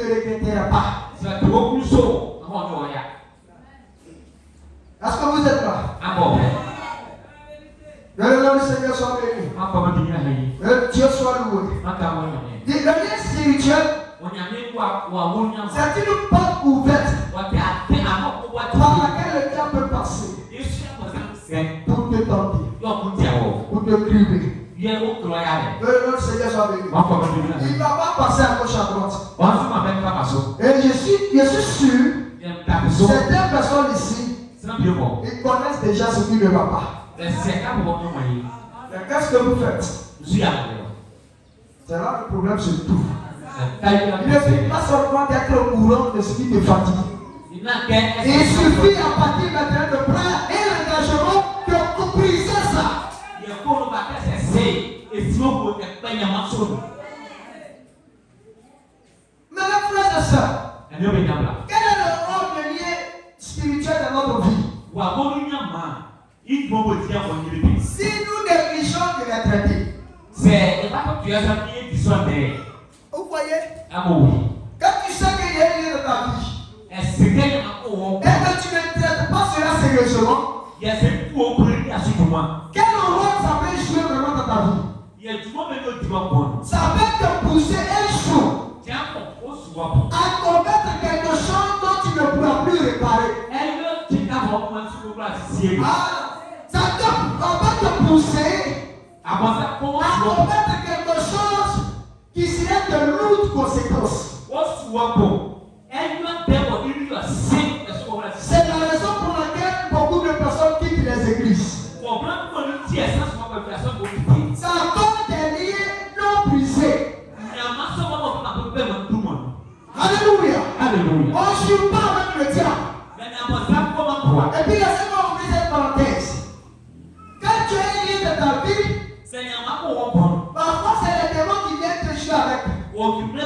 ne regretteras pas. Est-ce que vous êtes là? Que le nom du Seigneur soit béni. Que Dieu soit loué. Le lien spirituel, c'est une porte ouverte par laquelle le diable peut passer pour te tenter, pour te grumer. Que le nom du Seigneur soit béni. Il ne va pas passer à gauche à droite. Et je suis sûr, certaines personnes ici, ils connaissent déjà ce qui ne va pas. Mais qu'est-ce que vous faites? C'est là le problème se trouve. Il ne suffit pas seulement d'être au courant de ce qui te fatigue. Il suffit à partir maintenant de prendre un engagement de briser ça. Mesdames, frères et sœurs, quel est le rôle de lien spirituel dans notre vie? Si nous négligeons de les traiter, vous voyez, quand tu sais qu'il y a un lien dans ta vie, et que tu ne traites pas cela sérieusement, quel rôle ça peut jouer vraiment dans ta vie? Ça peut te pousser un jour à commettre quelque chose dont tu ne pourras plus réparer. Ça va te pousser à commettre quelque chose qui serait de lourdes conséquences. C'est la raison pour laquelle beaucoup de personnes quittent les églises. Ça donne des liens non brisés. Alléluia. On ne joue pas avec le diable. Et puis laissez-moi ouvrir cette parenthèse. Quand tu as un lien de ta vie, parfois c'est les démons qui viennent te jouer avec. Mais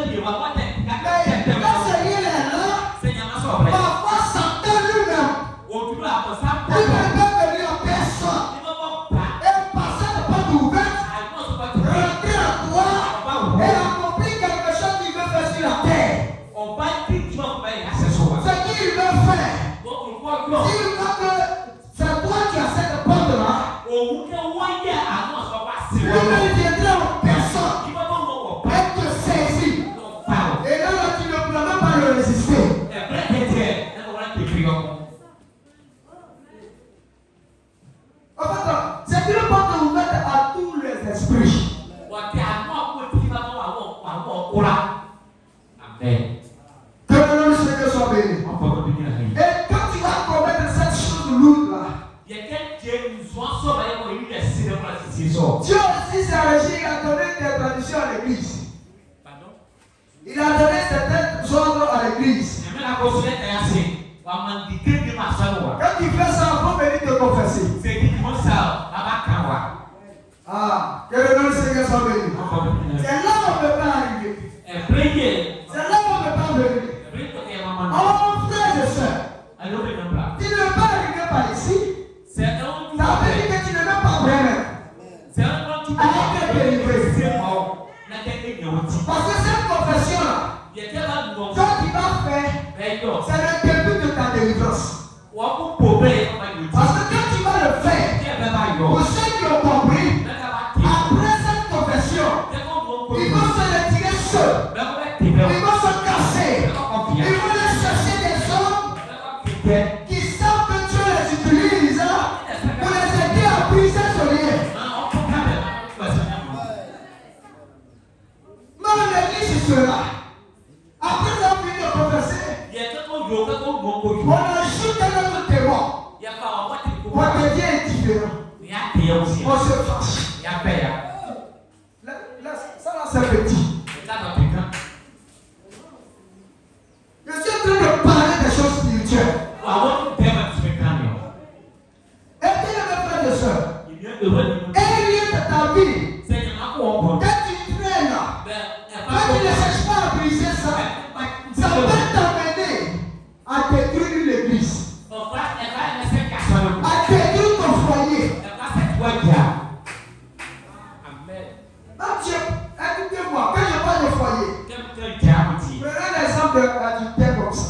quand ce lien est là, parfois Satan lui-même, il ne peut venir en personne et passer de porte ouverte, rentrer à toi et accomplir quelque chose qu'il veut faire sur la terre. Ce qu'il veut faire, s'il veut que c'est toi qui as cette porte-là, lui-même viendra en personne et te saisit. Et là, tu ne pourras même pas le résister. En fait, c'est une porte ouverte à tous les esprits. Amen. Que le nom du Seigneur soit béni. Et quand tu vas commettre cette chose lourde-là, Dieu aussi s'est régi, il a donné des traditions à l'église. Il a donné certains ordres à l'église. Quand tu fais ça, il faut venir te confesser. Que le nom du Seigneur soit béni. C'est là où on ne peut pas arriver. C'est là où on ne peut pas venir. Oh, frères et sœurs, tu ne peux pas arriver par ici. Ça veut dire que tu ne veux pas vraiment être délivré. Parce que cette confession-là, quand tu vas faire, c'est le début de ta délivrance. Parce que quand tu vas le faire, pour ceux qui ont compris, après cette confession, ils vont se retirer seuls. Ils vont se casser. Ils vont aller chercher des hommes qui savent que Dieu les utilise pour les aider à briser ce lien. Mais l'église sera. Après avoir fini de confesser, on ajoute un autre témoin. Votre lien est différent. On se fâche. Ça là c'est petit. Je suis en train de parler des choses spirituelles. Et puis mes frères et sœurs, un lien de ta vie, quand tu traînes là, quand tu ne cherches pas à briser ça, ça va t'amener à détruire l'église, à détruire ton foyer. Amen. Écoutez-moi, quand je parle de foyer, je prends l'exemple d'adultère comme ça.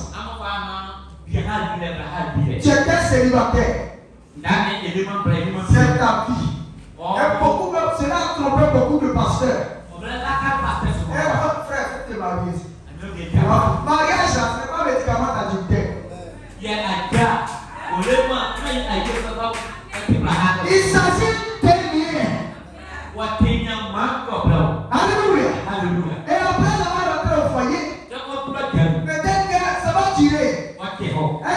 Tu étais célibataire. C'est ta vie. Et beaucoup, cela a trompé beaucoup de pasteurs. Et votre frère, tu te maries. Mariage, ce n'est pas un médicament d'adultère. Il s'agit de liens. Alléluia. Et après avoir rentré au foyer, peut-être que ça va tirer. Un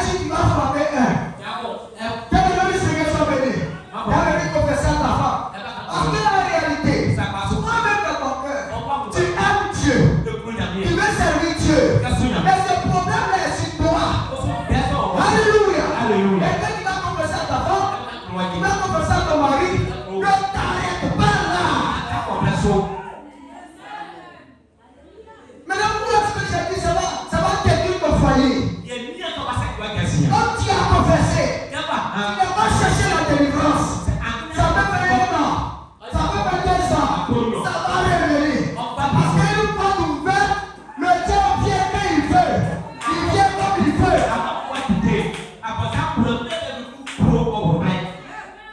jour, tu vas frapper un. Tu vas donner ce que ça veut dire. Tu vas venir confesser à ta femme. Parce que la réalité, toi-même dans ton cœur, tu aimes Dieu. Tu veux servir Dieu. Mais ce problème est sur toi. Alléluia. Et quand tu vas confesser à ta femme, tu vas confesser à ton mari, ne t'arrête pas là. Maintenant, pour ce que j'ai dit, ça va détruire ton foyer. Quand tu as confessé, tu n'as pas cherché la délivrance. Ça peut faire 1 an, ça peut faire 2 ans, ça va revenir. Parce qu'une fois ouverte, le diable vient quand il veut. Il vient comme il veut.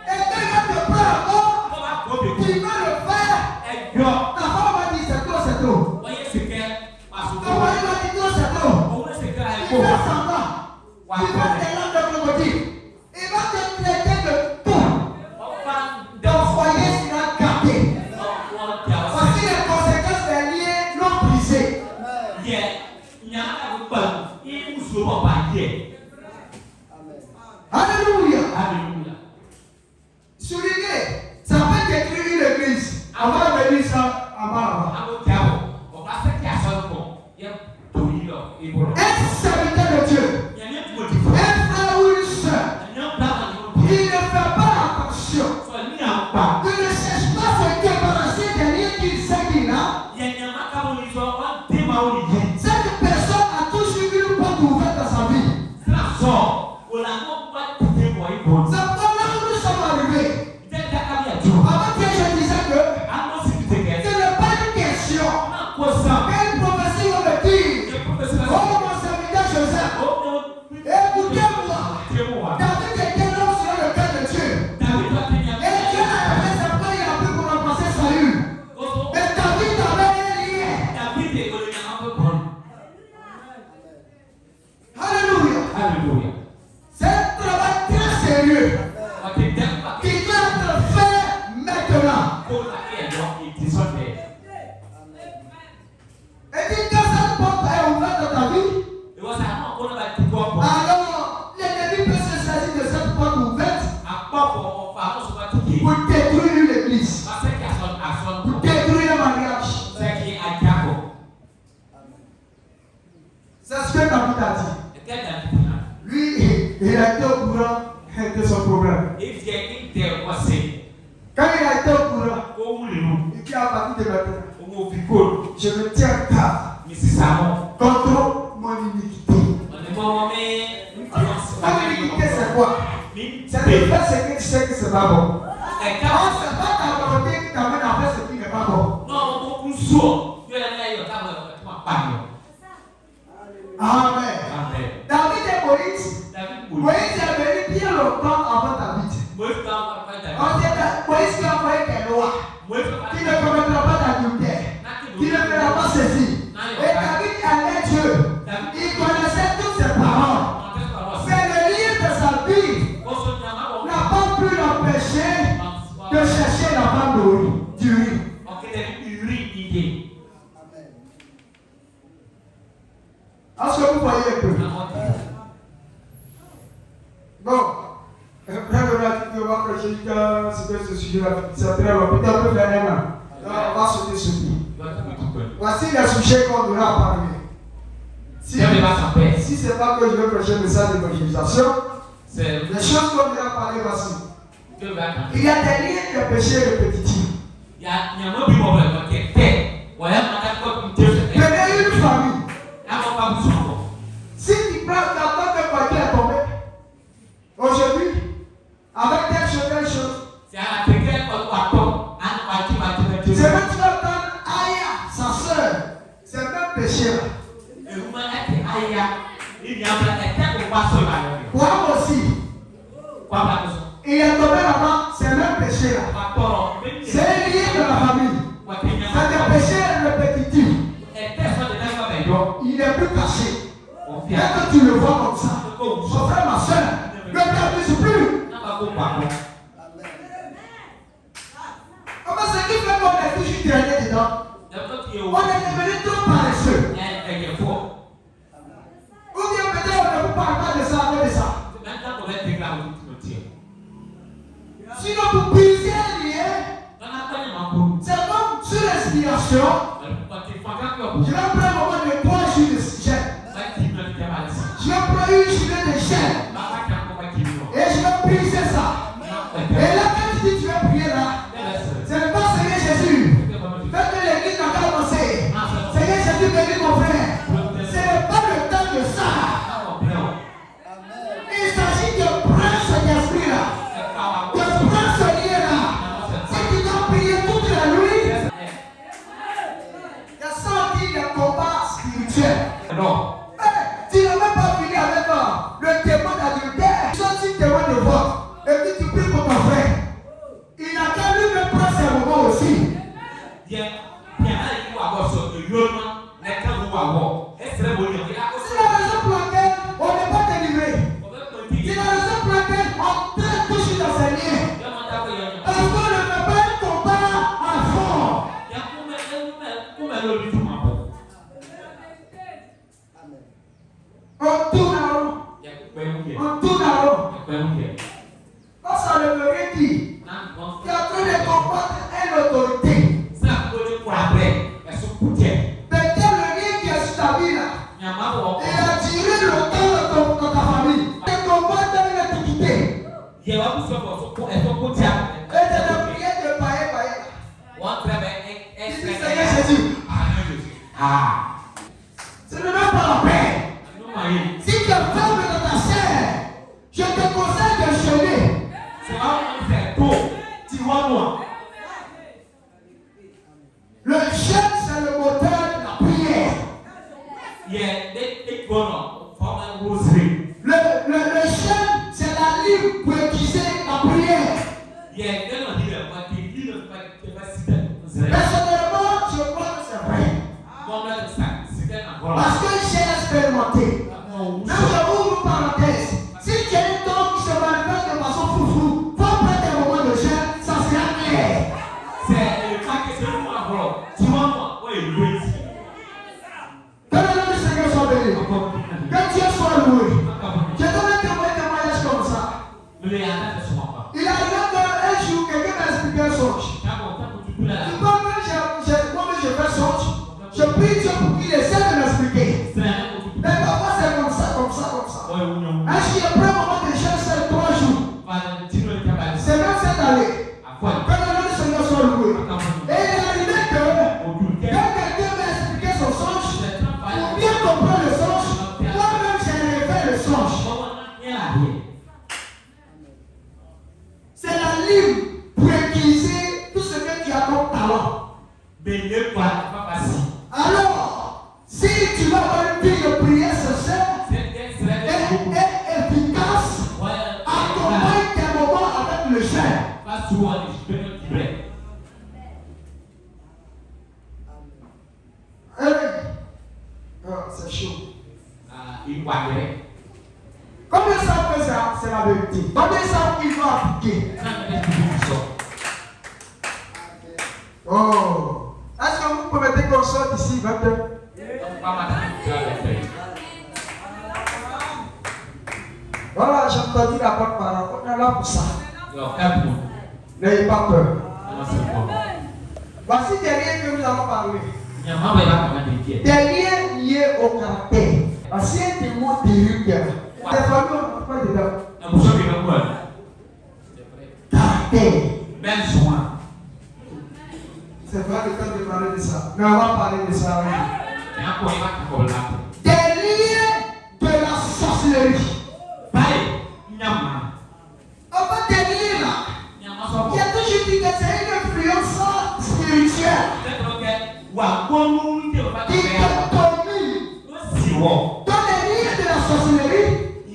Et quand il va te prendre encore, tu veux le faire. Ta femme va dire c'est trop, c'est trop. Ton mari va dire trop, c'est trop. Il va semblant. Il va te lancer de crocodile. Il va te traiter de tout. Ton foyer sera gâté. Voici les conséquences des liens non brisés. Alléluia. Souligner, ça peut détruire une église. On va venir ça en bas. Un serviteur de Dieu, un frère ou une soeur, il ne fait pas attention. Tu ne cherches pas à se débarrasser des liens qu'il sait qu'il a. Cette personne a toujours une porte ouverte dans sa vie. C'est pour là où nous sommes arrivés. Avant que je disais que ce n'est pas une question. Quelle prophétie on me dit? Oh mon serviteur Joseph, écoutez-moi. David était l'homme sur le cœur de Dieu. Et Dieu a fait sa part, il a pris pour remplacer Saül. Mais David avait un lien. Alléluia. C'est un travail très sérieux qui doit être fait maintenant. Et dit que cette porte est ouverte dans ta vie, alors l'ennemi peut se saisir de cette porte ouverte pour détruire l'église, pour détruire le mariage. C'est ce que David a dit. Lui, il a été au courant de son problème. Quand il a été au courant, il dit à partir de maintenant, je me tiens tard contre mon iniquité. Mon iniquité, c'est quoi? C'est de faire ce que tu sais que c'est pas bon. C'est pas ta volonté qui t'amène à faire ce qui n'est pas bon. Amen. David et Moïse. Moïse est venu bien longtemps avant David. Moïse qui a envoyé des lois qui ne commettra pas d'adultère, qui ne fera pas ceci. Et David aimait Dieu. Il connaissait toutes ses paroles. Mais le lien de sa vie n'a pas pu l'empêcher de chercher la femme d'Uri. Est-ce que vous voyez un peu? Bon, après le ratique de voir que j'ai dit que c'était ce sujet-là, c'est très long, peut-être un peu dernièrement. On va sauter ce qui. Voici les sujets qu'on devra parler. Si ce n'est pas que je veux prêcher le message d'évangélisation, les choses qu'on devra parler, voici. Il y a des liens de péché répétitifs. Prenez une famille. Si tu prends d'abord que quelqu'un est tombé, aujourd'hui, avec telle chose, c'est que tu vas prendre Aya, sa soeur, c'est le même péché là. aussi. Il est tombé là-bas, c'est même péché là. C'est lié de la famille. C'est des péchés répétitifs. Il est plus caché. Dès que tu le vois comme ça, son frère, ma soeur, ne t'abuse plus. Comment c'est qui fait qu'on est toujours traîné dedans? On est devenu trop paresseux. Ou bien peut-être on ne vous parle pas de ça, mais de ça. Sinon vous brisez un lien. C'est comme sur l'inspiration. Je vais prendre un moment de 3 jours de gel. Je vais prendre une journée de gel. Et je vais briser ça. Et là quand tu dis tu vas prier là, ce n'est pas Seigneur Jésus. Faites que l'église n'a pas commencé. Seigneur Jésus bénis mon frère. Ce n'est pas le temps de ça. Il s'agit de prendre cet esprit là. De prendre ce lien là. Si tu dois prier toute la nuit, il y a sorti des combats spirituels. Non. Tu n'as même pas fini avec le témoin d'adultère. Tu sortis témoin de vote. Et puis tu pries pour ton frère. Il n'a qu'à lui me prendre ses moments aussi. Si la raison pour laquelle on n'est pas délivré. Si la raison pour laquelle on traite toujours dans ses liens. Parce qu'on ne fait pas un combat à fond. On tourne en rond. On tourne en rond. Quand ça ne veut rien dire. Tu es en train de combattre une autorité. Peut-être le lien qui est sur ta vie là. Il a tiré longtemps dans ta famille. Tu combattes dans une antiquité. Et tu as prié de païen. Tu dis Seigneur Jésus. Ce n'est même pas la paix. Si tu es faible dans ta chair, je te conseille de jeûner. Le jeûne, c'est le moteur de la prière. Le jeûne, c'est la ligne pour aiguiser la prière. Personnellement, je crois que c'est vrai. Parce que j'ai expérimenté. Même je ouvre parenthèse. Si tu as un don qui se manifeste de façon foufou, faut prendre des moments de jeûne, ça sera clair. Que le nom du Seigneur soit béni. Que Dieu soit loué. Je donne un témoignage comme ça. Il arrive qu'un jour, quelqu'un m'a expliqué un songe. Moi-même, je fais songe. Je prie Dieu pour qu'il essaie de m'expliquer. Mais parfois, c'est comme ça. Un jour, je prends un moment de jeûne, c'est 3 jours. C'est même cette année. Que le nom du Seigneur soit loué. Et il est arrivé que quand quelqu'un m'a expliqué son songe, pour bien comprendre le songe, moi-même j'ai refait le songe. C'est la ligne pour utiliser tout ce que tu as comme talent. Alors, si tu vas avoir une vie de prière sincère et efficace, accompagne tes moments avec le jeûne. C'est chaud. Combien savent que ça, c'est la vérité? Combien savent qu'il faut appliquer? Oh! Est-ce que vous permettez qu'on sorte ici, 21? Voilà, j'ai entendu la bonne parole. On est là pour ça. N'ayez pas peur. Voici des liens que nous allons parler. Des liens liés au caractère. Voici un témoin terrible. Les familles ont pas dedans. Caractère. C'est pas le temps de parler de ça. Mais on va parler de ça. Des liens de la sorcellerie. En fait, des liens là. Il y a toujours dit que c'est une influence spirituelle qui te domine.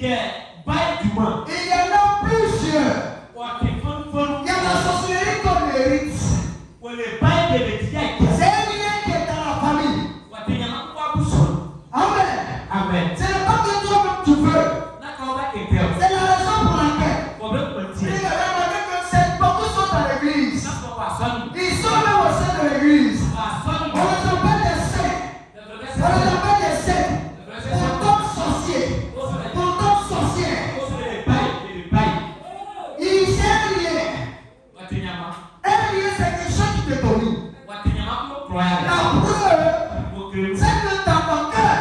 Il y en a plusieurs. Il y a la sorcellerie qu'on hérite. C'est un lien qui est dans la famille. Amen. Amen. Ce n'est pas que toi-même tu veux. C'est la raison pour laquelle. C'est beaucoup sont dans l'église. Ils sont même au sein de l'église. On les appelle des saints. On les appelle des saints. Pourtant sorciers. Pourtant sorciers. Il y a un lien. Un lien, c'est quelque chose qui te domine. La preuve, c'est que dans ton cœur,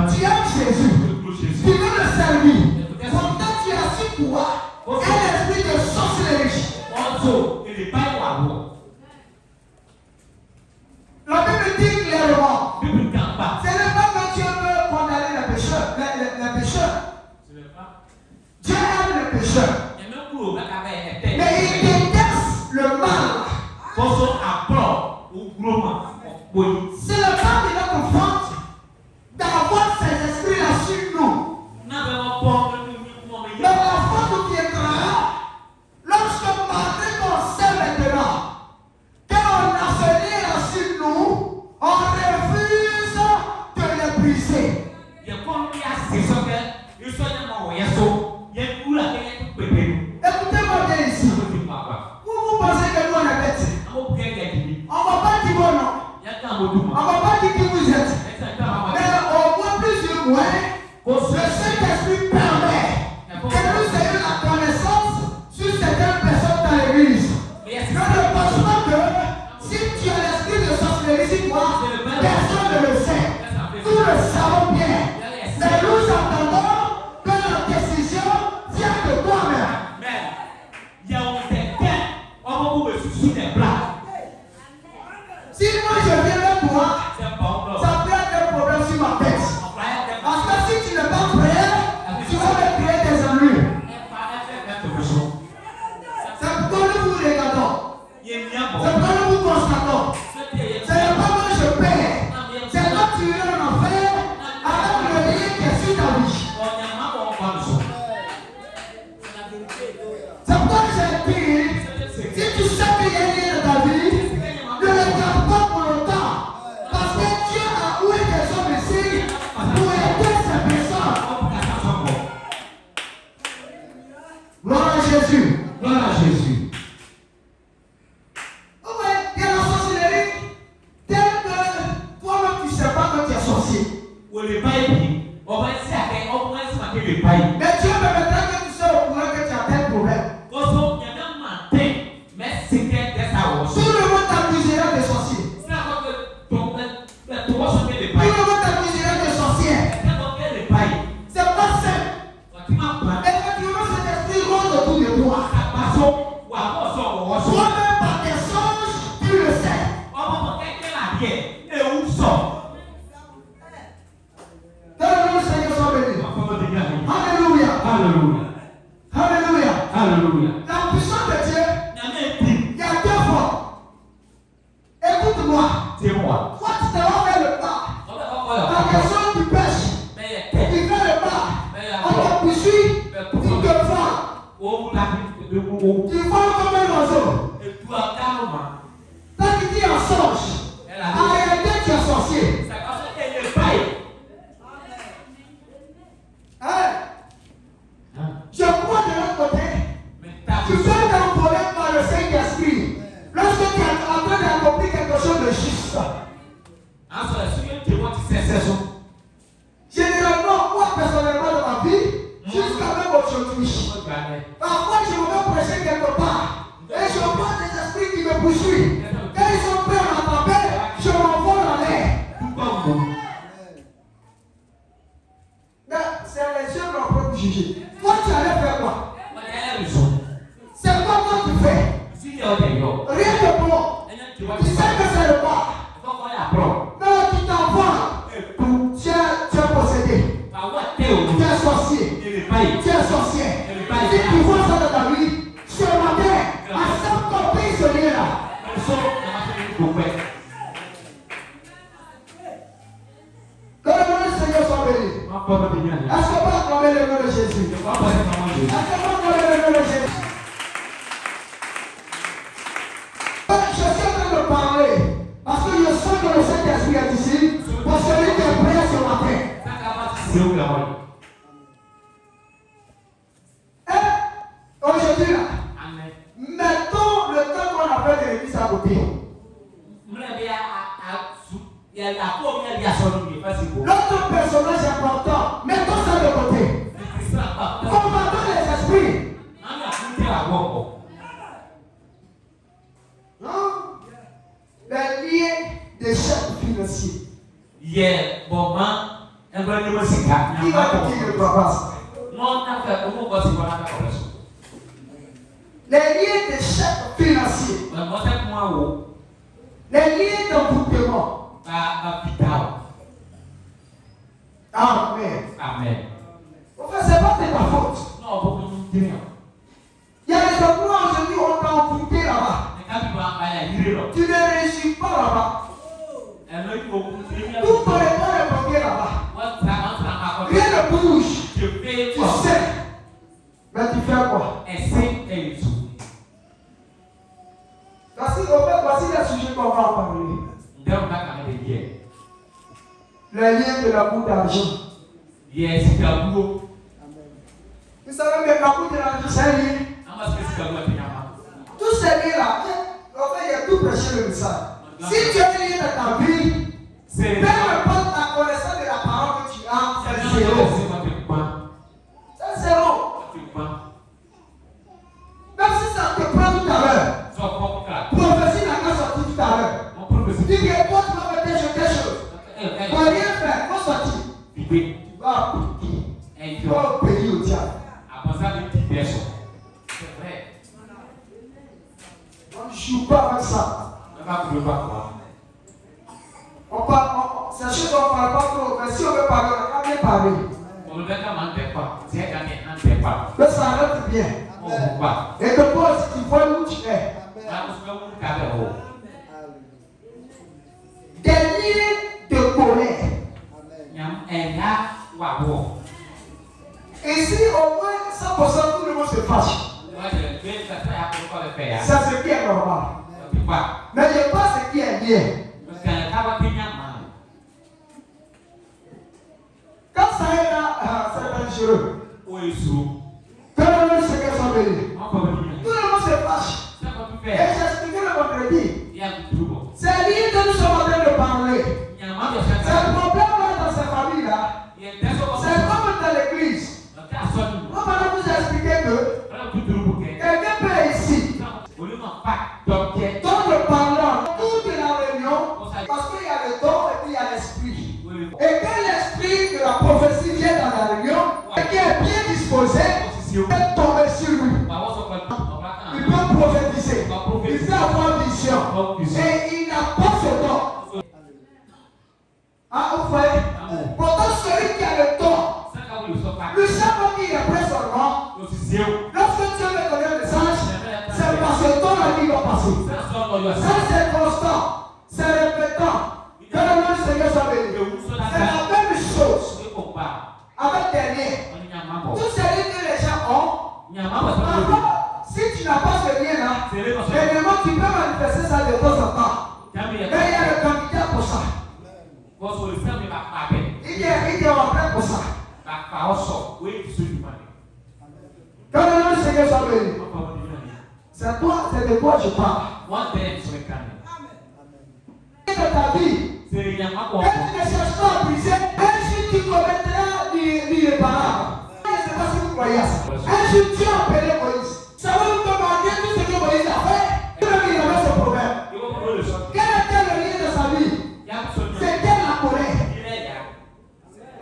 tu aimes Jésus. Tu veux le servir. Pourtant, tu as su quoi? Un esprit de sorcellerie. La Bible dit clairement, ce n'est pas que Dieu veut condamner les pécheurs. Les pécheurs. Dieu aime les pécheurs. Mais il déteste le mal. C'est le temps de notre faute d'avoir ces esprits-là sur nous. Mais la faute viendra lorsque malgré qu'on sait maintenant qu'on a ce lien sur nous, on refuse de le briser. Écoutez-moi bien ici. Vous pensez que nous on est bêtes? On ne va pas dire bon non. On ne va pas dire qui vous êtes. Mais au moins plusieurs mois, le Saint-Esprit permet que nous ayons la connaissance sur certaines personnes dans l'église. Je ne pense pas que si tu as l'esprit de sorcellerie sur toi, personne ne le sait. Nous le savons bien. Mais nous entendons que la décision vient de toi-même. Si moi je viens vers toi, ça peut être un problème sur ma tête. Parce que si tu n'es pas prêt, tu vas me créer des ennuis. C'est pourquoi nous vous regardons. C'est pourquoi nous vous constatons. Ce n'est pas moi je paie. C'est toi tu es en enfer avec le lien qui est sur ta vie. C'est pourquoi j'ai dit, si tu sais qu'il y a un lien dans ta vie, ne le garde pas pour longtemps. Parce que Dieu a oué des hommes ici pour aider ces personnes. Gloire à Jésus. Gloire à Jésus. Il y a la sorcellerie telle que toi-même tu ne sais pas que tu es sorcier. Mais Dieu me mettra que tu sais au courant que tu as tel problème. Tout le monde t'accusera de sorcier. Tout le monde t'accusera de sorcière. C'est pas simple. Effectivement, cet esprit rôde autour de toi. Toi-même par tes songes, tu le sais. Que le nom du Seigneur soit béni. Alléluia. Alléluia. Alléluia. Alléluia. La puissance de Dieu, il y a deux fois. Écoute-moi. C'est moi. Toi, tu t'en vas faire le pas. La question du pêche. Tu fais le pas. On te poursuit. Tu te vois. Tu voles comme un oiseau. Quand tu dis en songe, en réalité, tu es sorcier. Je crois de l'autre côté. Tu fais un problème par le Saint-Esprit. Lorsque tu es en train d'accomplir quelque chose de juste. Généralement, moi personnellement dans ma vie, jusqu'à même aujourd'hui, parfois je me vais prêcher quelque part et je vois des esprits qui me poursuivent. Quand ils sont prêts à m'attraper, je m'envole en l'air. Mais c'est les yeux de leur propre juger. Toi, tu allais faire quoi? C'est quoi que tu fais? Rien de bon. Tu sais que c'est le pas. Non, tu t'envoles. Tu es possédé. Tu es sorcier. Tu es sorcier. Si tu vois ça dans ta vie, ce matin, accepte ton pays ce lien-là. Que le nom du Seigneur soit béni. Est-ce qu'on peut acclamer le nom de Jésus? Est-ce qu'on peut acclamer le nom de Jésus? Je suis en train de parler parce que je sens que le Saint-Esprit est ici pour celui qui est prêt ce matin. Et aujourd'hui là, mettons le temps qu'on appelle de l'église à côté. L'autre personnage important, mettons ça de côté. Commandons les esprits. Non? Les liens des chefs financiers. Qui va qui ne doit pas? Les liens des chefs financiers. Les liens d'envoûtement. Amen. Amen. Enfin, c'est pas de ta faute. Non, Il y a des endroits aujourd'hui où on t'a envoûté là-bas. Tu ne réussis pas là-bas. Tout ton état est bloqué là-bas. Rien ne bouge. Tu sais. Mais tu fais quoi? Voici le sujet qu'on va en parler. Les liens de la boue d'argent. Vous savez que la boue de l'argent, c'est un lien. Tous ces liens-là, en fait, il y a tout prêché le message. Si tu as un lien dans ta vie, peu importe la connaissance de la parole que tu as, c'est zéro. C'est zéro. Même si ça te prend tout à l'heure. Prophétie n'a qu'à sortir tout à l'heure. Dis que toi, tu vas mettre quelque chose. Pour rien faire, faut sortir. Tu vas appliquer. Tu vas obéir au diable. On ne joue pas avec ça. C'est sûr qu'on ne parle pas trop, mais si on veut parler, on va bien parler. Mais ça arrête bien. Et que toi aussi, tu vois où tu es. Des liens de colère. Et si au moins 100% tout le monde se fâche, c'est ce qui est normal. Mais je pense ce qui est bien. Quand ça est là, c'est dangereux. Tout le monde se cache en vérité. Tout le monde se fâche. Et j'ai expliqué le vendredi. C'est lié que nous sommes en train de parler. C'est le problème là dans cette famille-là. C'est comme dans l'église. On va vous expliquer que quelqu'un peut être ici. Dans le parlant, tout de la réunion, parce qu'il y a le don et puis il y a l'esprit. Et quand l'esprit de la prophétie vient dans la réunion, et qui est bien disposé, il peut tomber sur lui. Il peut prophétiser. Il peut avoir vision. Et il n'a pas ce don. Ah, vous voyez? Pourtant, celui qui a le don, le savant qui est après son nom, lorsque Dieu me donne un message, c'est par ce don-là qu'il va passer. Ça, c'est constant. C'est répétant. Que le nom du Seigneur soit béni. C'est la même chose avec des liens. Tous ces liens que les gens ont, parfois, si tu n'as pas ce lien-là, évidemment, tu peux manifester ça de temps en temps. Mais il y a le candidat pour ça. Il est en train pour ça. Que le nom du Seigneur soit béni. C'est toi, c'est de toi que je parle. De ta vie. Et tu ne cherches pas à briser. Un jour tu commettras l'irréparable. Je ne sais pas si vous croyez à ça. Un jour Dieu a appelé Moïse. Ça va vous demander tout ce que Moïse a fait. Il avait ce problème. Quel était le lien de sa vie? C'était la colère.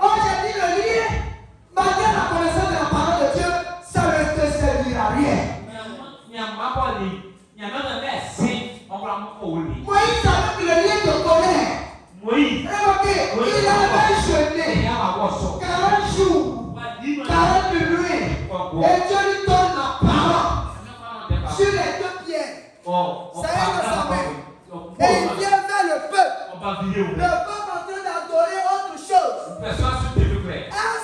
Oh, j'ai dit le lien, malgré la connaissance de la parole de Dieu, ça ne te servira à rien. Moïse avait que le lien de colère. Remarquez, il avait jeûné 40 jours, 40 nuits. Et Dieu lui donne la parole sur les deux pieds. Ça y est, sa main. Et il vient vers le peuple. Le peuple en train d'adorer autre chose. Un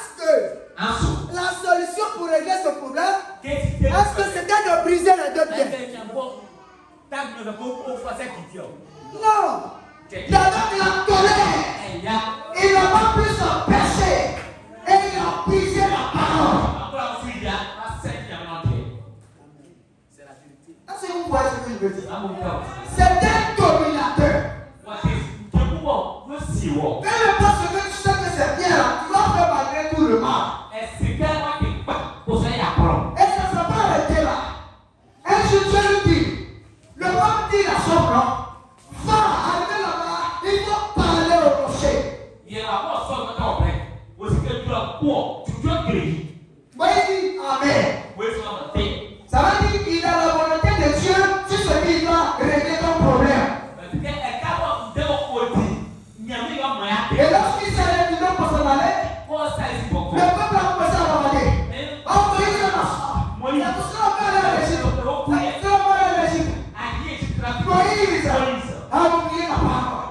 C'est un dominateur. Même parce que tu sais que c'est bien, tu vas faire malgré tout le mal. Et ça ne s'est pas arrêté là. Un jour, tu lui dis, le homme dit la somme, non? Va, arriver là-bas, il faut parler au rocher. Moi, il dit Amen. Ça veut dire qu'il a la volonté de Dieu sur ce qui va régler ton problème. Et lorsqu'il s'est réveillé pour s'en aller, le peuple a commencé à ravaler. Oh, Moïse, il a tout ça, on va aller à l'Égypte. Moïse a oublié la parole.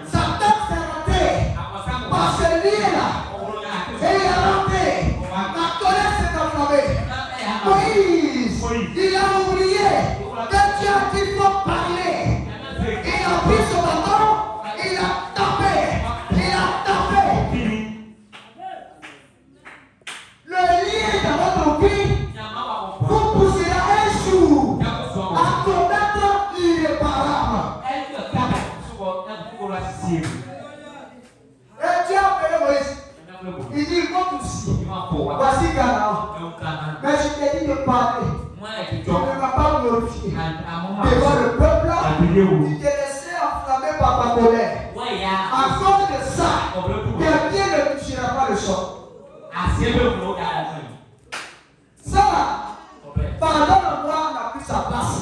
Satan s'est rentré par ce lien-là. Et il a rentré. La colère s'est enflammée. Moïse, il a oublié que Dieu a dit qu'il faut parler. Il a pris son bâton, il a tapé. Il a tapé. Le lien dans votre vie vous poussera un jour à commettre l'irréparable. Et Dieu a appelé Moïse. Il dit, monte ici. Voici Canaan. Mais je t'ai dit de parler. Tu ne m'as pas glorifié devant le peuple. Tu t'es laissé enflammer par ta colère. À cause de ça, quelqu'un ne touchera pas le sol. Ça, pardonne-moi, n'a plus sa place.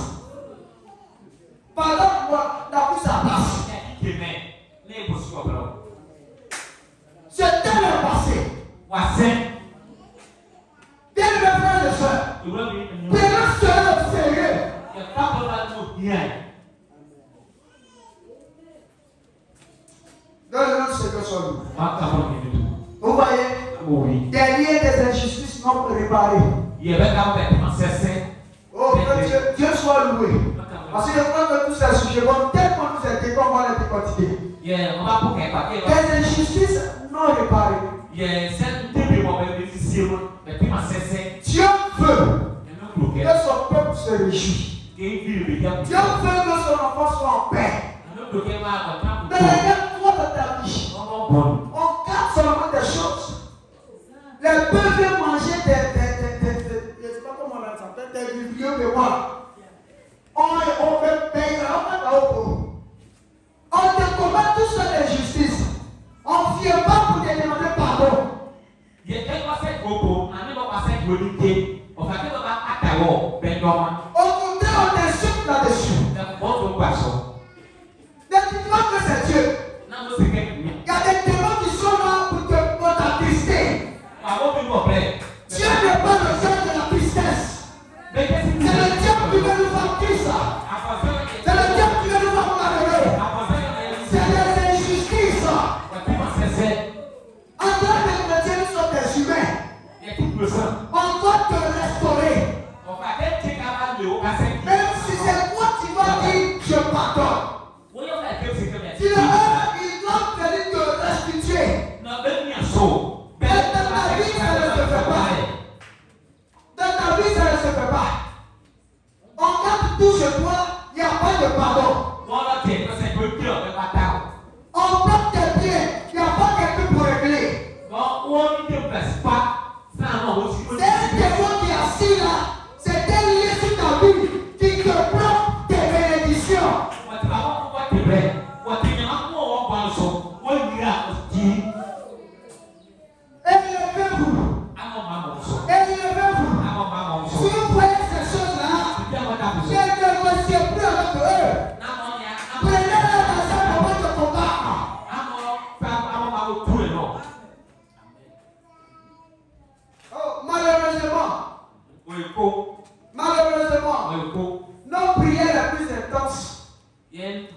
Pardonne-moi, n'a plus sa place. C'est dans le passé. Bien mes frères et sœurs, prenons cela au sérieux. Donne-nous ce que sommes. Vous voyez, derrière des injustices non réparées. Oh, que Dieu soit loué. Parce que je crois que tous ces sujets vont tellement nous aider qu'on va les décortiquer. Des injustices non réparées. Dieu veut que son peuple se réjouisse. Dieu veut que son enfant soit en paix. Dans les 4 mois de ta vie, on garde seulement des choses. Les bœufs viennent manger des vieux de moi. On fait payer, on te commet tout ça d'injustice. On ne vient pas pour te demander pardon. Au contraire, on t'insulte là-dessus. Dites-moi que c'est Dieu. Il y a des démons qui sont là pour t'attrister. Dieu n'est pas le Dieu de la tristesse. C'est le diable qui veut nous faire triste. C'est le diable qui veut nous faire malheureux. C'est des injustices. En tant que chrétien, nous sommes des humains. On doit te restaurer. Même si c'est toi qui vas dire je pardonne. Si le il doit venir te restituer. Mais dans ta vie, ça ne se fait pas. Dans ta vie, ça ne se fait pas. On garde tout chez toi, il n'y a pas de pardon. On prend tes biens, il n'y a pas quelqu'un pour régler. C'est un démon qui est assis là, c'est un lien sur ta vie qui te prend tes bénédictions. Élevez-vous. Élevez-vous. Si vous voyez ces choses-là, ne négociez plus avec eux. Prenez-les dans un moment de combat. Oh, malheureusement, nos prières les plus intenses, c'est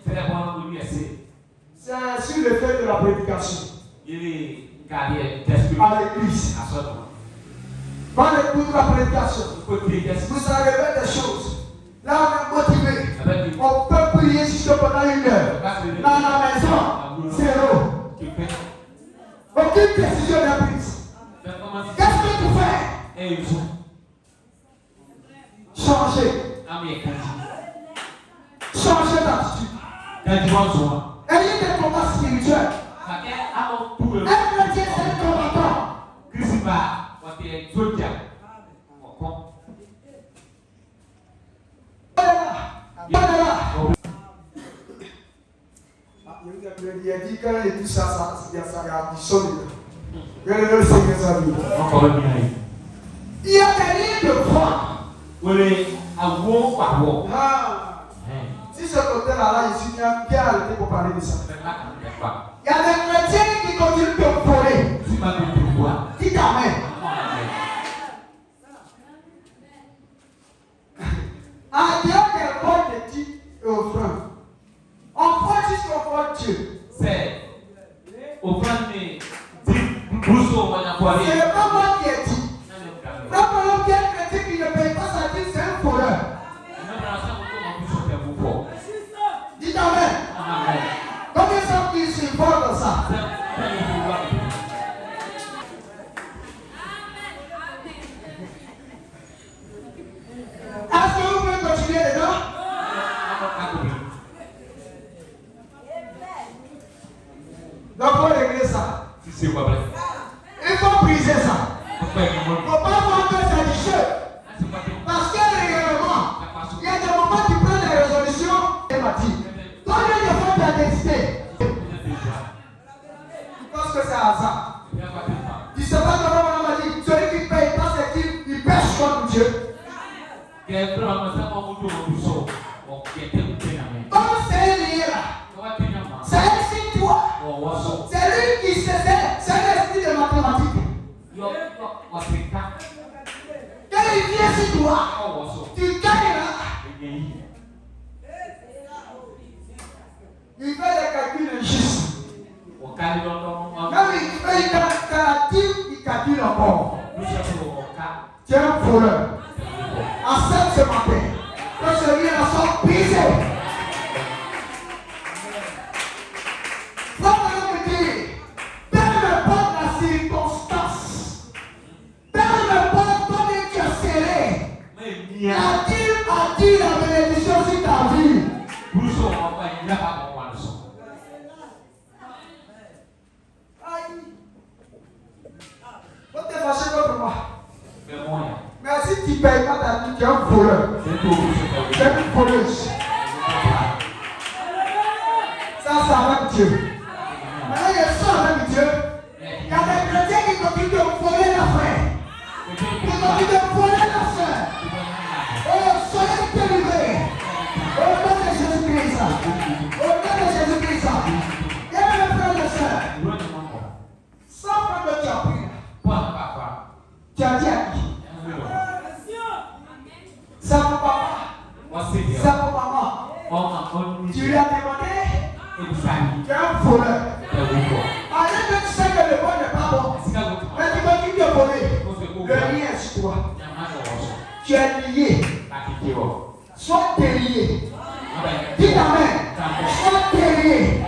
sur le fait de la prédication à l'église. Quand on écoute la prédication, vous arrivez des choses. Là, on est motivé. On peut prier juste pendant 1 heure. Dans la maison, 0. Aucune décision n'est prise. Qu'est-ce que tu fais? Changer. Changez d'attitude. Ayez des combats spirituels. Un chrétien, c'est un combattant. Il a dit quand il dit ça, il a dit solide. Il y a des lignes de foi. Si ce côté-là, il suis bien arrêté pour parler de ça. Il y a des chrétiens qui continuent de voler. Dites amen. En dehors des vols de dits et offrandes, on voit jusqu'au vol Dieu. C'est le pas moi qui ai dit. Rappelons qu'un chrétien qui ne paye pas sa dîme, c'est un voleur. Dites amen. Combien sont qui se volent dans ça? Est-ce que vous pouvez continuer dedans? Donc, pour régler ça, il faut briser ça. Il ne faut pas voir que c'est du jeu. Parce que réellement, il y a des moments qui prennent des résolutions et m'a dit, combien de fois tu as décidé? Parce que c'est hasard. Tu ne sais pas comment on m'a dit, celui qui ne paye pas, c'est qu'il pêche contre Dieu. Comme c'est lié là, c'est un signe toi. C'est lui qui se sait, c'est un esprit de mathématiques. Quand il vient sur toi, tu gagnes là. Il fait des calculs justes. Même il fait une calcul, il calcule encore. Tu es un voleur. Accepte ce matin que celui-là soit brisé. Frère me dit, peu importe la circonstance, peu importe combien tu as serré, la dîme a dit la bénédiction sur ta vie. Aïe. Vous t'es fâché contre moi. Mais si tu ne payes pas ta dîme, tu es un voleur. Tu es une voleuse. Ça avec Dieu. Maintenant, il y a ça avec Dieu. Il y a des chrétiens qui continuent de voler la frère. Qui continuent de voler la soeur. Oh, soyez délivrés. Au nom de Jésus-Christ. Au nom de Jésus-Christ. Bien mes frères et sœurs. Sans prendre que tu as pris. Tu as dit à qui? Ça pour papa. Ça pour maman. Tu lui as demandé. Tu es un voleur. Alors que tu sais que le bon n'est pas bon, mais tu continues de voler. Le lien est sur toi. Tu es lié. Sois délié. Dis amen. Sois délié.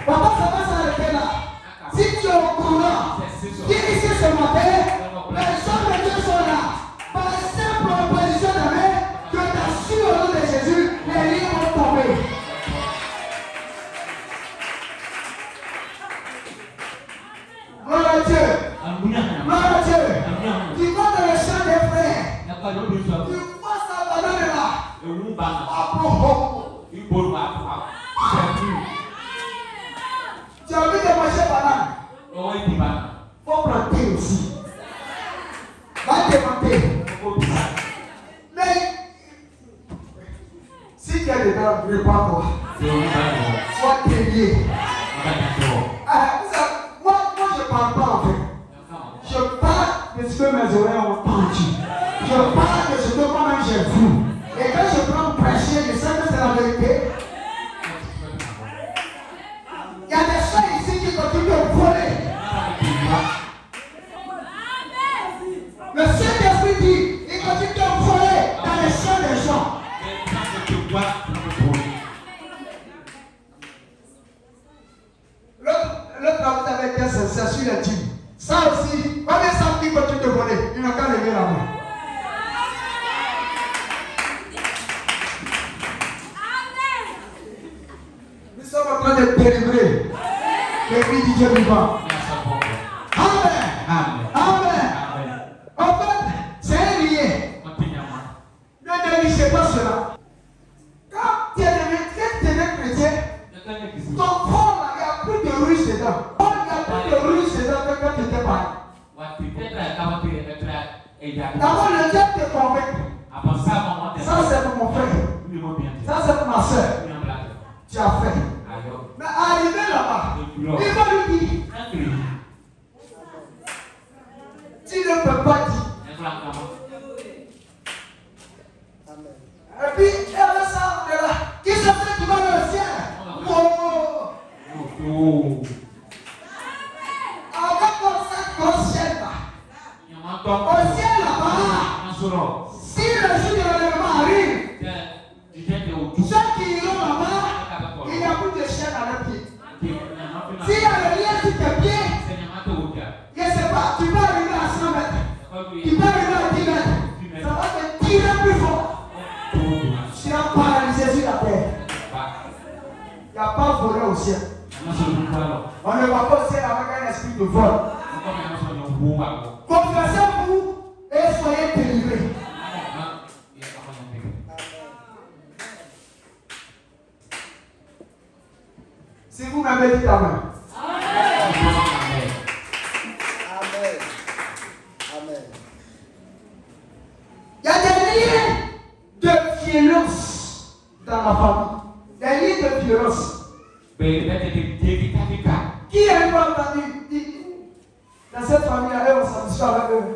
Papa, ça va s'arrêter là. Si tu es au courant, dis ici ce matin, les gens de Dieu sont là. Par la simple opposition de main, je t'assure au nom de Jésus, les liens vont tomber. Gloire à Dieu. Gloire à Dieu. Tu vas dans le champ des frères. Tu vois sa banane là. Tu as envie de manger banane. Faut planter aussi. Va te planter. Mais si tu es dedans, répands-toi. Sois délié. Moi, je ne parle pas en fait. Je parle de ce que mes oreilles ont entendu. Je parle de ce que moi-même j'ai vu. Et quand je prends prêcher, je sais que c'est la vérité. Il y a des gens ici qui continuent de voler. Le Saint-Esprit dit, il continue de voler dans les champs des gens. L'autre vous avez dit, c'est sur les dîmes. Ça aussi, combien ça qui continue de voler? Il n'a qu'à lever la main. Dieu vivant. Amen. Amen. Amen. En fait, c'est un lien. Ne négligez pas cela. Quand tu es devenu chrétien, ton corps, il n'y a plus de russe dedans. Il n'y a plus de russe dedans que quand tu étais pas. D'abord, le diable te convainc. Ça, c'est pour mon frère. Ça, c'est pour ma soeur. Tu as fait. Mais arrivé là-bas, il va lui dire tu ne peux pas dire. Et puis, elle va s'en de là. Qui se fait qui va dans le ciel? Oh! Avec cette grosse chaîne là. Au ciel là-bas. Si le jour de l'enlèvement arrive, ceux qui iront là-bas, il n'y a plus de chaîne à leurs pieds. S'il y a le lien sur tes pieds, je ne sais pas, tu peux arriver à 100 mètres. Tu peux arriver à 10 mètres. Ça va te tirer plus fort. Tu seras paralysé sur la terre. Il n'y a pas de voleur au ciel. On ne va pas au ciel avec un esprit de vol. Confessez-vous et soyez délivrés. Si vous m'avez dit Amen. Amen. Amen. Il y a des liens de violence dans la famille. Des liens de violence. Qui a eu entendu dire dans cette famille-là, on s'amuse avec eux.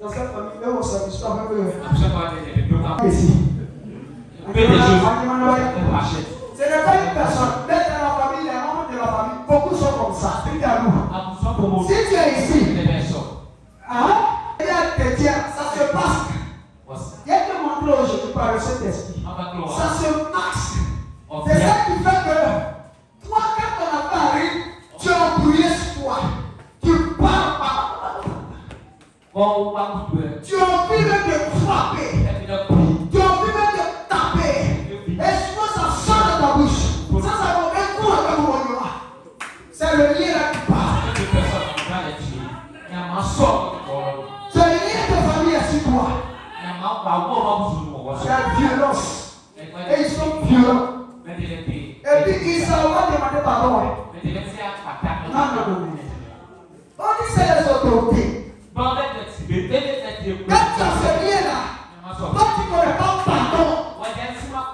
Dans cette famille-là, on s'amuse avec eux. Ici. Ce n'est pas une personne, mais dans la famille, les membres de la famille, beaucoup sont comme ça. Si tu es ici, il y a des chrétiens, ça se passe. Il y a te montrer aujourd'hui par le Saint-Esprit. Ça se passe. C'est ça qui fait que toi, quand ton affaire arrive, tu es embrouillé sur toi. Tu parles pas. Tu as envie de te frapper. Tu as envie de te taper. Et souvent ça sort de ta bouche. Ça va un coup avec mon nom. C'est le lien là qui parle. C'est le lien de famille sur toi. C'est la violence. Et ils sont violents. Et puis ils s'en vont demander pardon. Non. On dit c'est les autorités. Quand tu as ce lien-là, toi tu ne connais pas pardon.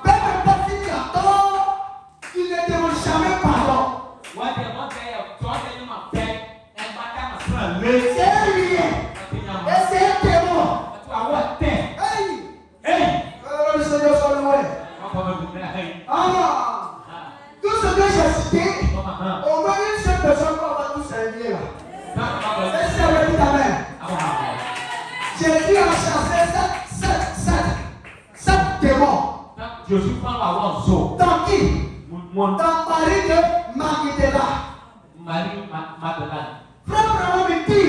Même pas si tu as tort, tu ne demandes jamais pardon. C'est un lien. Et c'est un témoin. Le Seigneur soit loué. Tout ce que j'ai cité, au moins une seule personne va tous ces liens là. Est-ce que ça veut dire Amen? Jésus a chassé 7 démons. Dans qui? Dans Marie de Magdala. Frère Branham me dit,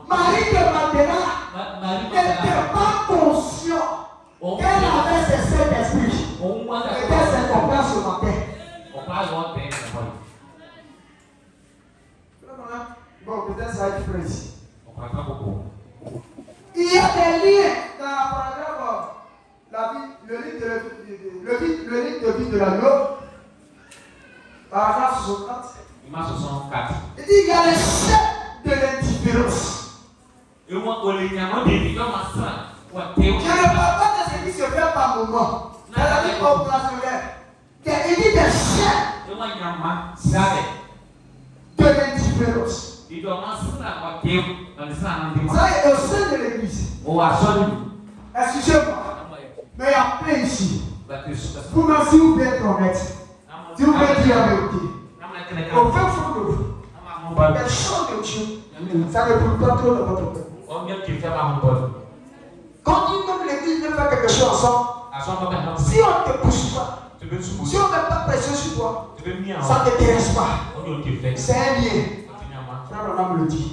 Marie de Magdala n'était pas consciente qu'elle avait ces 7 esprits. Et qu'elle s'est comprise ce matin. Bon, peut-être ça va être précis. Il y a des liens dans la paragraphe, le livre de vie de la loi, paragraphe 64. Il dit il y a les chefs de l'indifférence. Je ne parle pas de ce qui se fait par moment. Dans la vie populationnelle. Il dit des chefs de l'indifférence. Ça est au sein de l'église. Excusez-moi, mais il y a plein ici. Vous-même, si vous pouvez être honnête, si vous pouvez dire la vérité, au fin fond de vous, les choses de Dieu, ça ne brûle pas trop dans votre cœur. Quand nous-mêmes l'église veut faire quelque chose ensemble, si on ne te pousse pas, si on ne met pas pression sur toi, ça ne t'intéresse pas. C'est un lien. Frère Branham le dit.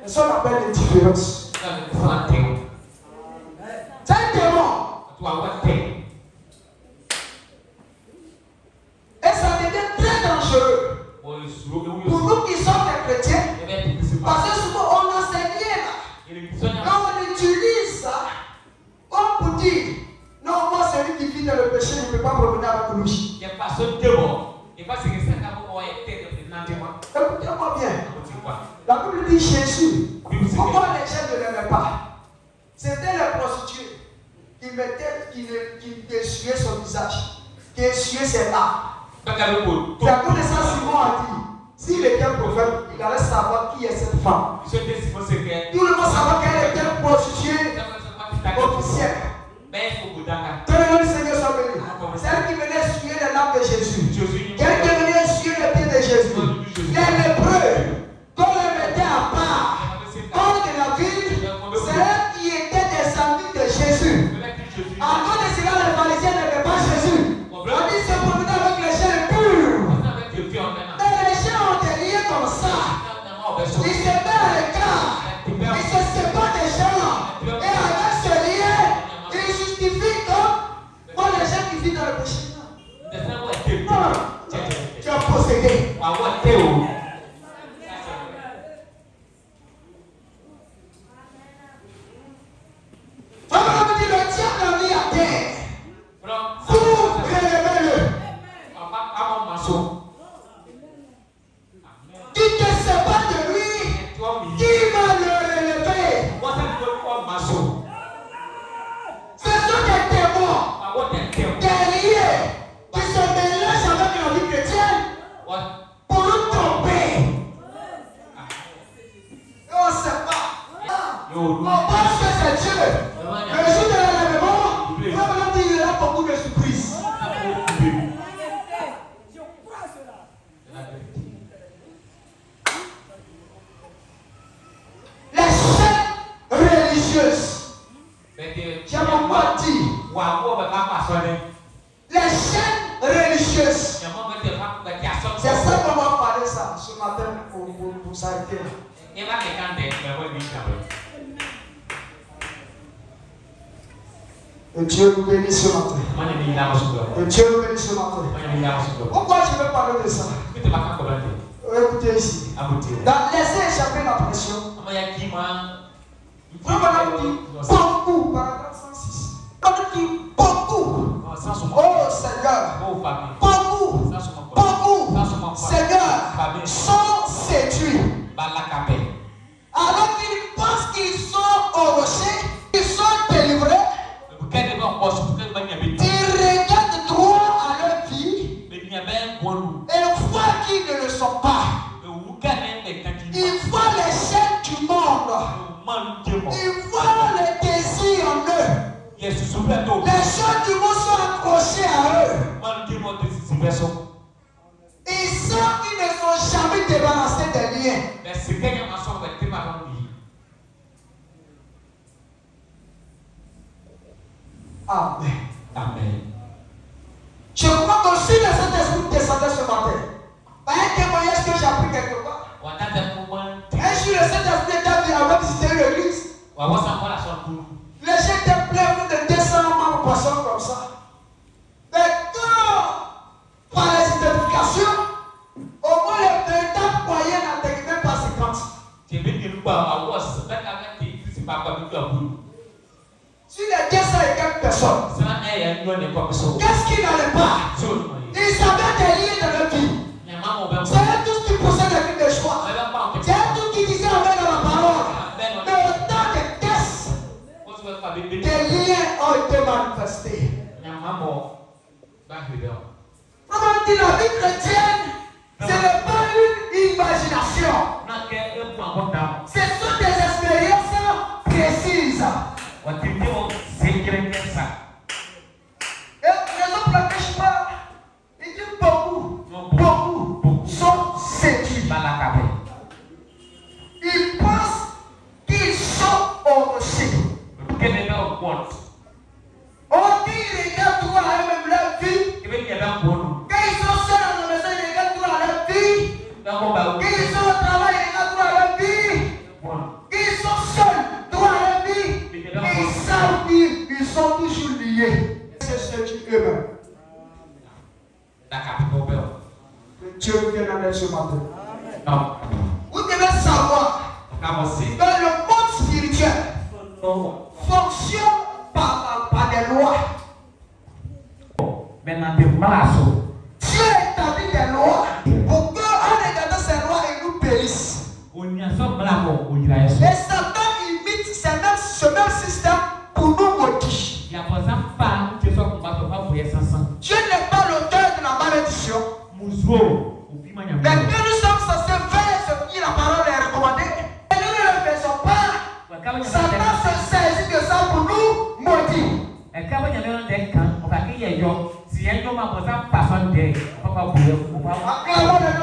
Et ça on appelle l'indifférence. C'est un démon. tuer ses larmes. C'est à cause de ça Simon a dit, s'il était prophète, il allait savoir qui est cette femme. Tout le monde savait qu'elle était une prostituée officielle. Que le Seigneur soit béni. Celle qui venait essuyer les larmes de Jésus. Celle qui venait essuyer les pieds de Jésus. Les lépreux, qu'on les mettait à part, hors de la ville, c'est eux qui étaient des amis de Jésus. À cause de cela, les pharisiens n'aimaient pas Jésus. On dit se promener avec les gens purs. Mais les gens ont des liens comme ça. Ils se mettent à l'écart. Ils se séparent des gens. Et avec ce lien, ils justifient comme moi les gens qui vivent dans le péché. Non. Tu as possédé. Maman me dit le diable a mis à terre. Vous relevez-le. Qui te sépare de lui, qui va le relever? Ce sont des témoins, des liés qui se mélangent avec la vie chrétienne pour nous tromper. Et on ne sait pas. On pense que c'est Dieu. Le jour de l'enlèvement, il y aura beaucoup de surprises. Les chaînes religieuses. J'ai beaucoup dit. Les chaînes religieuses. C'est ça qu'on va parler ça ce matin pour s'arrêter. Que Dieu nous bénisse ce matin. Que Dieu nous bénisse ce matin. Pourquoi je veux parler de ça? Écoutez ici. Laissez échapper la pression. Vraiment dit beaucoup, paragraphe 106. On dit beaucoup. Oh Seigneur. Beaucoup. Seigneur, sont séduits. Alors qu'ils pensent qu'ils sont au rocher, ils sont délivrés. Ils regardent droit à leur vie et voient qu'ils ne le sont pas. Ils voient les chaînes du monde. Ils voient les désirs en eux. Les choses du monde sont accrochées à eux. Ils savent qu'ils ne sont jamais débarrassés des liens. Amen. Amen. Je crois que si le Saint-Esprit descendait ce matin, par un témoignage que j'ai appris quelque part, un jour le Saint-Esprit était venu avec visiter l'église. Les gens étaient pleins de 200 membres poissons comme ça. Mais quand, par les identifications, au moins les véritables moyens n'atteignent même pas 50. Sur les 200 et quelques personnes, qu'est-ce qui n'allait pas? Ils avaient des liens dans leur vie. C'est tout ce qui possède la vie de choix. C'est tout ce qui disait avec dans la parole. Mais autant de tests, des liens ont été manifestés. Comment dit la vie chrétienne? Ce n'est pas une imagination. Ce sont des expériences précises. Et raison pour laquelle je parle, il dit beaucoup sont séduits. Ils pensent qu'ils sont au rocher. On dit ils regardent droit à eux-mêmes leur vie. Quand ils sont seuls à la maison, ils regardent droit à leur vie. Quand ils sont au travail, ils regardent droit à leur vie. Quand ils sont seuls, droit à leur vie. Ils savent qu'ils sont toujours liés. C'est séduit eux-mêmes. Que Dieu nous vienne en aide ce matin. Vous devez savoir que le monde spirituel fonctionne par des lois. Dieu établit des lois pour qu'en regardant ces lois, il nous périsse. Et Satan imite ce même système pour nous maudire. Dieu n'est pas l'auteur Mais nous sommes censés faire ce qui la parole est recommandée. Et nous ne le faisons pas. Satan se saisit de ça pour nous maudire. Acclamons le nom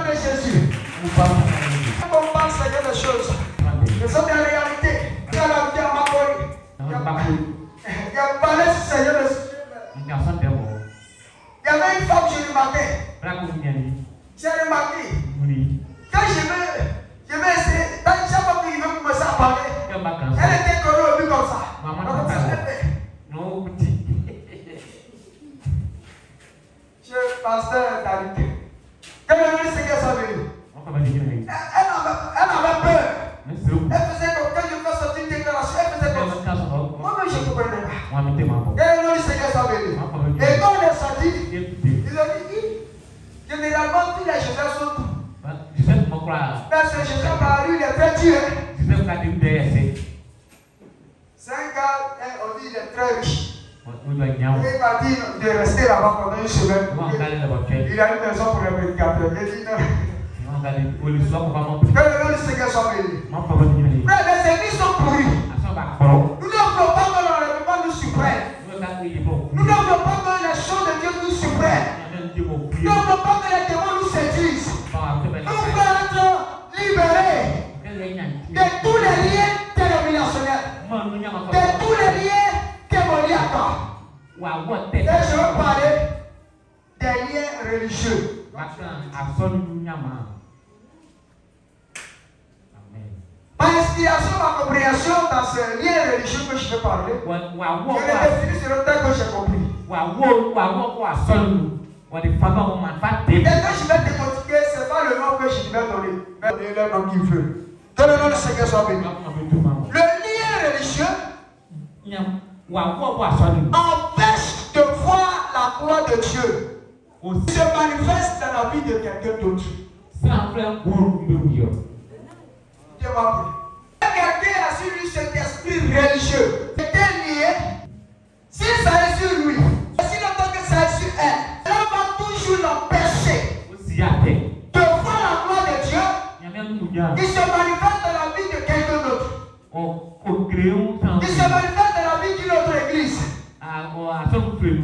de Jésus. On parle Seigneur des choses. Ce sont des réalités. Il y a la vie à ma folie. Il y a parlé sur Seigneur des choses. Il y avait une femme chez le matin. J'ai remarqué. Quand je vais essayer, dans chaque fois qu'il veut commencer à parler, elle était collée au but comme ça. Je pasteur David. Quand le Seigneur s'est venu, elle avait peur. Elle faisait comme quand je fais sortir une déclaration, elle faisait comme ça. Moi-même je ne comprenais pas. Et le Seigneur s'est venu. Et quand on est sorti, il a dit, généralement, tous les Jésus sont tout. Parce que Jésus par lui, il est très dur. C'est un gars, on dit, il est très riche. Il m'a dit de rester là-bas pendant une semaine. Il a une maison pour les prédicateurs. Il dit non. Que le nom du Seigneur soit béni. Frère, les églises sont pourries. Nous ne voulons pas que l'enlèvement nous supprenne. Nous ne voulons pas que les choses de Dieu nous supprennent. Nous ne voulons pas que les démons nous séduisent. Nous voulons être libérés de tous les liens dénominationnels, de tous les liens démoniaques. Et je veux parler des liens religieux. Par inspiration, ma compréhension dans ce lien religieux que je veux parler, je l'ai défini sur le temps que j'ai compris. Et quand je vais décortiquer, ce n'est pas le nom que je vais donner, mais le nom qu'il veut. Que le nom du Seigneur soit béni. Le lien religieux empêche de voir la gloire de Dieu. Il se manifeste dans la vie de quelqu'un d'autre. Quelqu'un a sur lui cet esprit religieux. Était lié. Si ça est sur lui, si longtemps que ça est sur elle, elle va toujours l'empêcher de voir la gloire de Dieu qui se manifeste dans la vie de quelqu'un d'autre. Qui se manifeste dans la vie d'une autre église.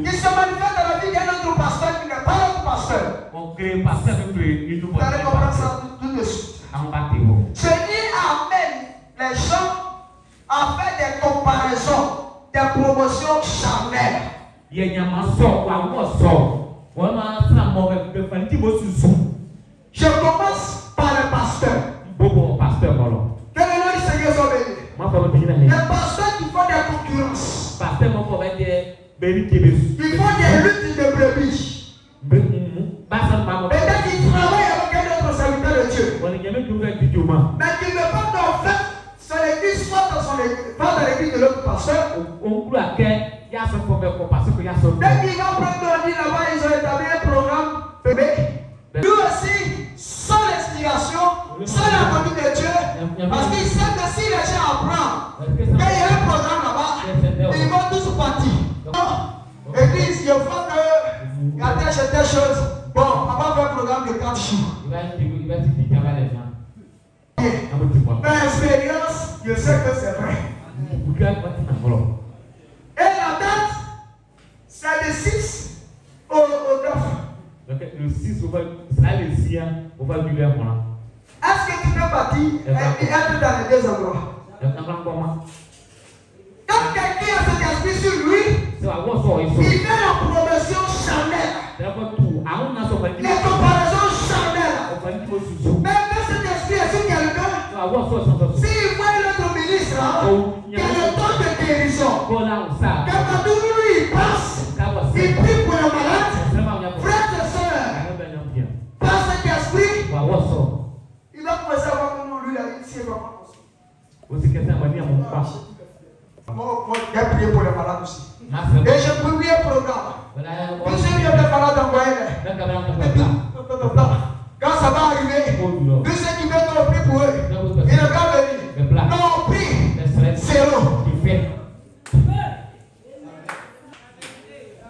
Qui se manifeste dans la vie d'un autre pasteur qui n'est pas notre pasteur. Vous allez comprendre ça tout de suite. Je dis amène les gens à faire des comparaisons, des promotions charnelles. Je commence par le pasteur. Que le nom du Seigneur soit béni. Les pasteurs qui font des concurrences. Ils font des luttes de brebis. Peut-être qu'ils travaillent avec un autre serviteur de Dieu. Mais qu'ils ne veulent pas d'en fait son église, soit dans son église, pas dans l'église de l'autre pasteur. Dès qu'ils vont prendre un dit là-bas, ils ont établi un programme bébé. Nous aussi, sans l'inspiration, sans la conduite de Dieu, parce qu'ils savent que si les gens apprennent qu'il y a un programme là-bas, ils vont tous partir. Non, église, il faut que il y a telle chose. Bon, on va faire un programme de 4 jours. Mais expérience, je sais que c'est vrai. Et la date, c'est le 6 au 9. Le 6, on va durer un mois. Est-ce que tu peux partir et être dans les deux endroits? Quand quelqu'un a cet esprit sur lui, il fait la promotion charnelle. Les comparaisons charnelles. Même quand cet esprit est sur quelqu'un, s'il voit notre ministre, il y a le temps de guérison. Quand lui il passe, il prie pour le malade, frères et sœurs, par cet esprit, il va commencer à voir comment lui, il s'est vraiment moi, j'ai prié pour les malades aussi. Et j'ai publié un programme. Tous ceux qui ont des malades, envoyez-les. Quand ça va arriver, tous ceux qui veulent qu'on prie pour eux, ils ne vont venir. Non, on prie. Zéro.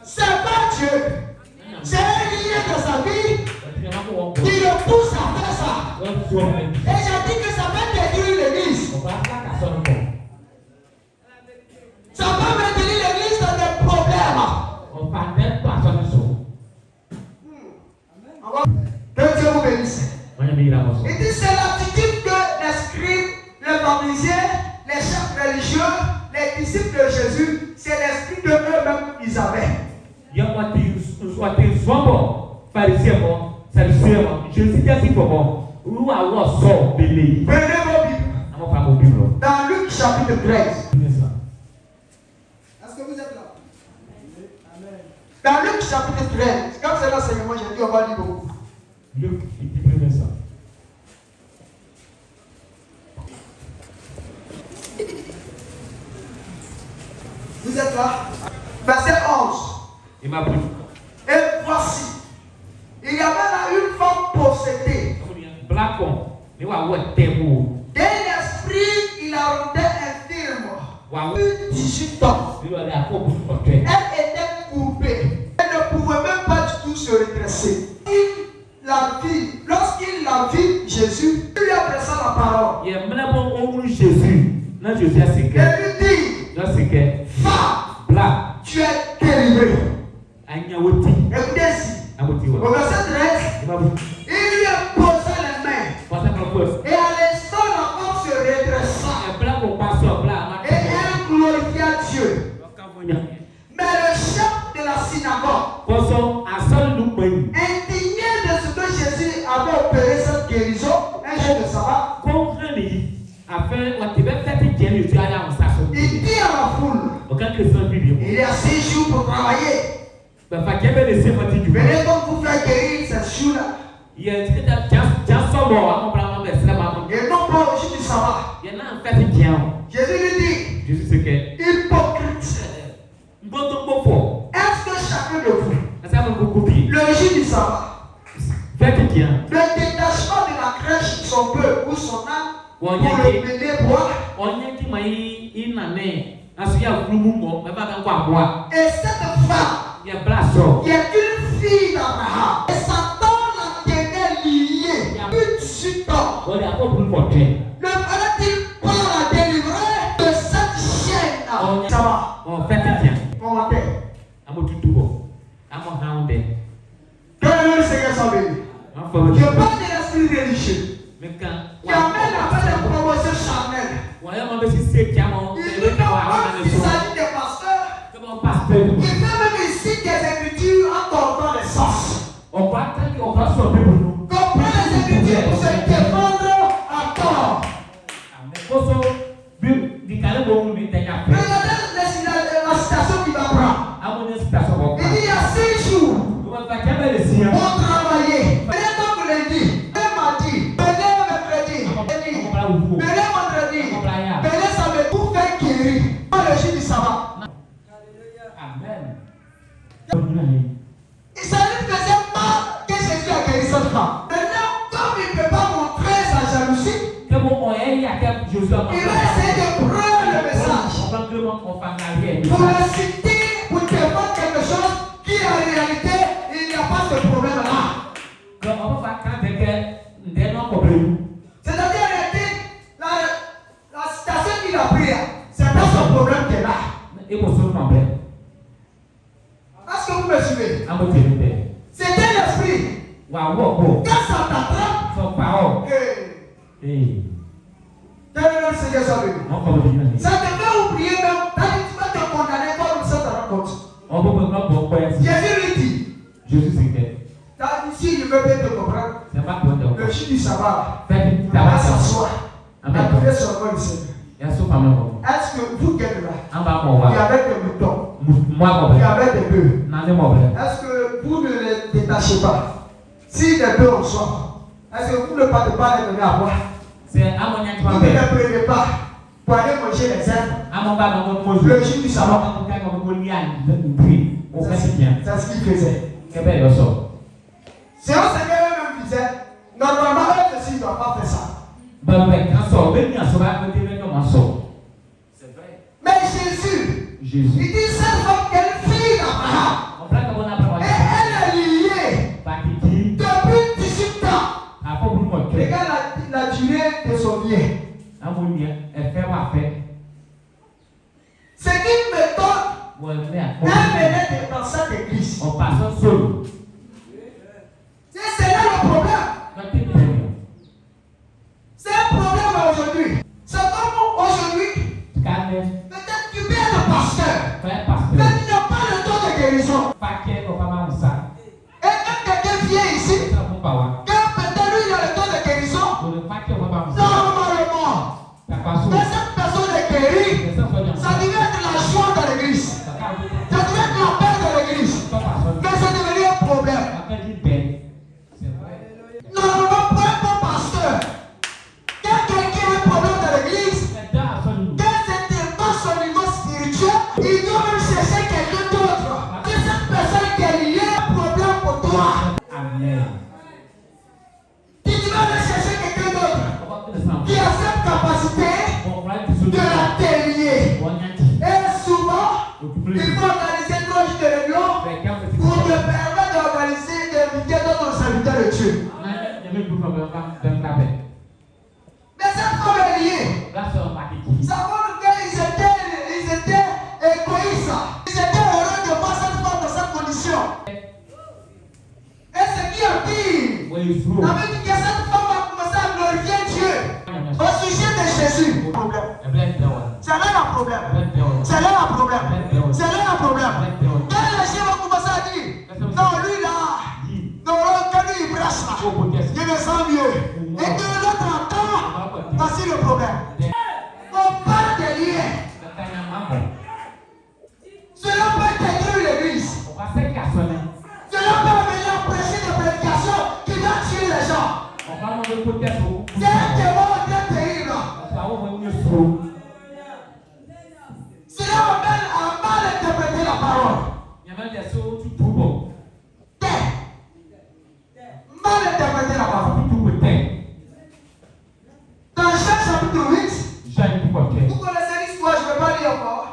C'est pas Dieu. C'est un lien de sa vie qui le pousse à faire ça. Et j'ai dit que ça va détruire l'église. Ça va maintenir l'église dans des problèmes. Que Dieu vous bénisse. Il dit c'est l'attitude que les scribes, les pharisiens, les chefs religieux, les disciples de Jésus, c'est l'esprit de eux-mêmes qu'ils avaient. Prenez vos Bibles. Dans Luc chapitre 13. Est-ce que vous êtes là? Dans Luc chapitre 13. Comme c'est l'enseignement, j'ai dit on va lire beaucoup. Luc, il dit prenez ça. Vous êtes là? Verset 11. Il m'a pris. Et voici, il y avait là une femme possédée. D'un esprit, il la rendait infirme. Plus 18 ans. Elle était courbée. Elle ne pouvait même pas du tout se redresser. Lorsqu'il l'a vu, Jésus, il lui adressa la parole. Et lui dit, femme, tu es délivrée. Écoutez ici. Au verset 13, il lui imposa les mains. Et à l'instant, la femme se redressa. Et elle glorifia Dieu. Mais le chef de la synagogue, indigné de ce que Jésus avait opéré cette guérison, un jour de sabbat, il dit à la foule, il y a 6 jours pour travailler. Venez donc vous faire guérir ces jours-là. Et non pas au jour du sabbat. Jésus lui dit, hypocrite. Est-ce que chacun de vous, le jour du sabbat, le détachement de la crèche, son bœuf ou son âne, pour le mener boire, et cette femme, qui est une fille d'Abraham, et Satan la tenait liée, plus 18 ans, ne fallait-il pas la délivrer de cette chaîne? Ça va. Commentaire. Que le Seigneur soit béni. Je parle de l'esprit religieux qui amène à faire des promotions charnelles. Il dit non, il s'agit des pasteurs. Il fait même ici des écritures en tordant les sens. Comprends les écritures pour se défendre à tort. Regardez la citation qu'il va prendre. Il dit il y a 6 jours pour travailler. Venez donc lundi, venez mardi, venez mercredi, venez vendredi, venez samedi pour faire guérir. Pas le jour du sabbat. Amen. Ça ne faisait pas que Jésus a guéri cette femme. Maintenant, comme il ne peut pas montrer sa jalousie, il va essayer de prendre le message pour le citer, pour défendre quelque chose qui en réalité, il n'y a pas ce problème-là. C'est-à-dire, en réalité, la citation qu'il a prise, c'est pas son problème qui est là. Est-ce que vous me suivez? C'est un esprit. Quand ça t'attrape, quel est le Seigneur soit béni? Ça te fait oublier même, tu vas te condamner comme ça te raconte. Jésus lui dit, ici je veux bien te comprendre, le jour du sabbat, on va s'asseoir, appuyer sur le corps du Seigneur. Est-ce que vous qui êtes là, il y avait des moutons, il y avait des bœufs, est-ce que vous ne les détachez pas? Si les bœufs ont soif, est-ce que vous ne partez pas les donner à boire? Vous ne les prenez pas pour aller manger les herbes le jour du sabbat? C'est ce qu'il faisait. C'est un Seigneur même disait, normalement, eux aussi ne doivent pas faire ça. Mais Jésus, il dit cette femme qu'elle fille d'Abraham, et elle est liée depuis 18 ans. la durée de son bien. C'est une méthode d'amener dans cette église. C'est là le problème. C'est un problème aujourd'hui. C'est comme aujourd'hui. Peut-être tu peux être pasteur. Mais tu n'as pas le don de guérison. Et quand quelqu'un vient ici, quand peut-être lui il a le don de guérison, normalement, quand cette personne est guérie, ça devait être la joie dans l'église. Ça devait être la paix dans l'église. Mais c'est devenu un problème. Normalement, pour un bon pasteur, quand quelqu'un a un problème dans l'église, quand c'est pas son niveau spirituel, il doit même chercher quelqu'un d'autre. Si cette personne qui est liée a un problème pour toi, tu dois même chercher quelqu'un d'autre qui a cette capacité de la délier. Et souvent, il faut organiser 3 jours de réunion pour te permettre d'organiser d'inviter d'autres serviteurs de Dieu. Mais cette femme est liée. Ça montre qu'ils étaient égoïstes. Ils étaient heureux de voir cette femme dans cette condition. Et ce qui est pire, ça veut dire que cette femme va commencer à glorifier Dieu au sujet de Jésus. C'est là le problème. C'est là le problème. C'est là le problème. Quand les gens vont commencer à dire, non, lui là, non, quand lui il brasse là, je me sens mieux. Et que l'autre entend, voici le problème. On parle des liens. Cela peut détruire l'église. Cela peut venir prêcher des prédications qui vont tuer les gens. C'est un démon très terrible. Cela amène à mal interpréter la parole. Mal interpréter la parole. Dans Jean chapitre 8, vous connaissez l'histoire, je ne vais pas lire encore.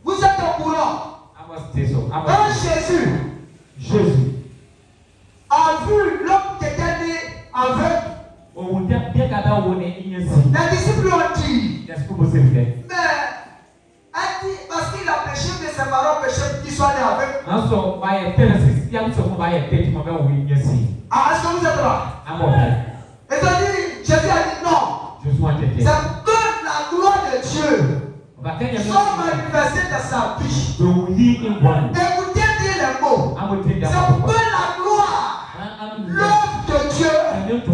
Vous êtes au courant. Quand Jésus a vu l'homme qui était né aveugle, les disciples ont dit, mais parce qu'il a péché, mais ses parents péchaient qu'il soit né aveugle. Est-ce que vous êtes là? Et ils ont dit, Jésus a dit non. C'est que la gloire de Dieu soit manifestée dans sa vie. Écoutez bien les mots. C'est pour que la gloire, l'œuvre de Dieu,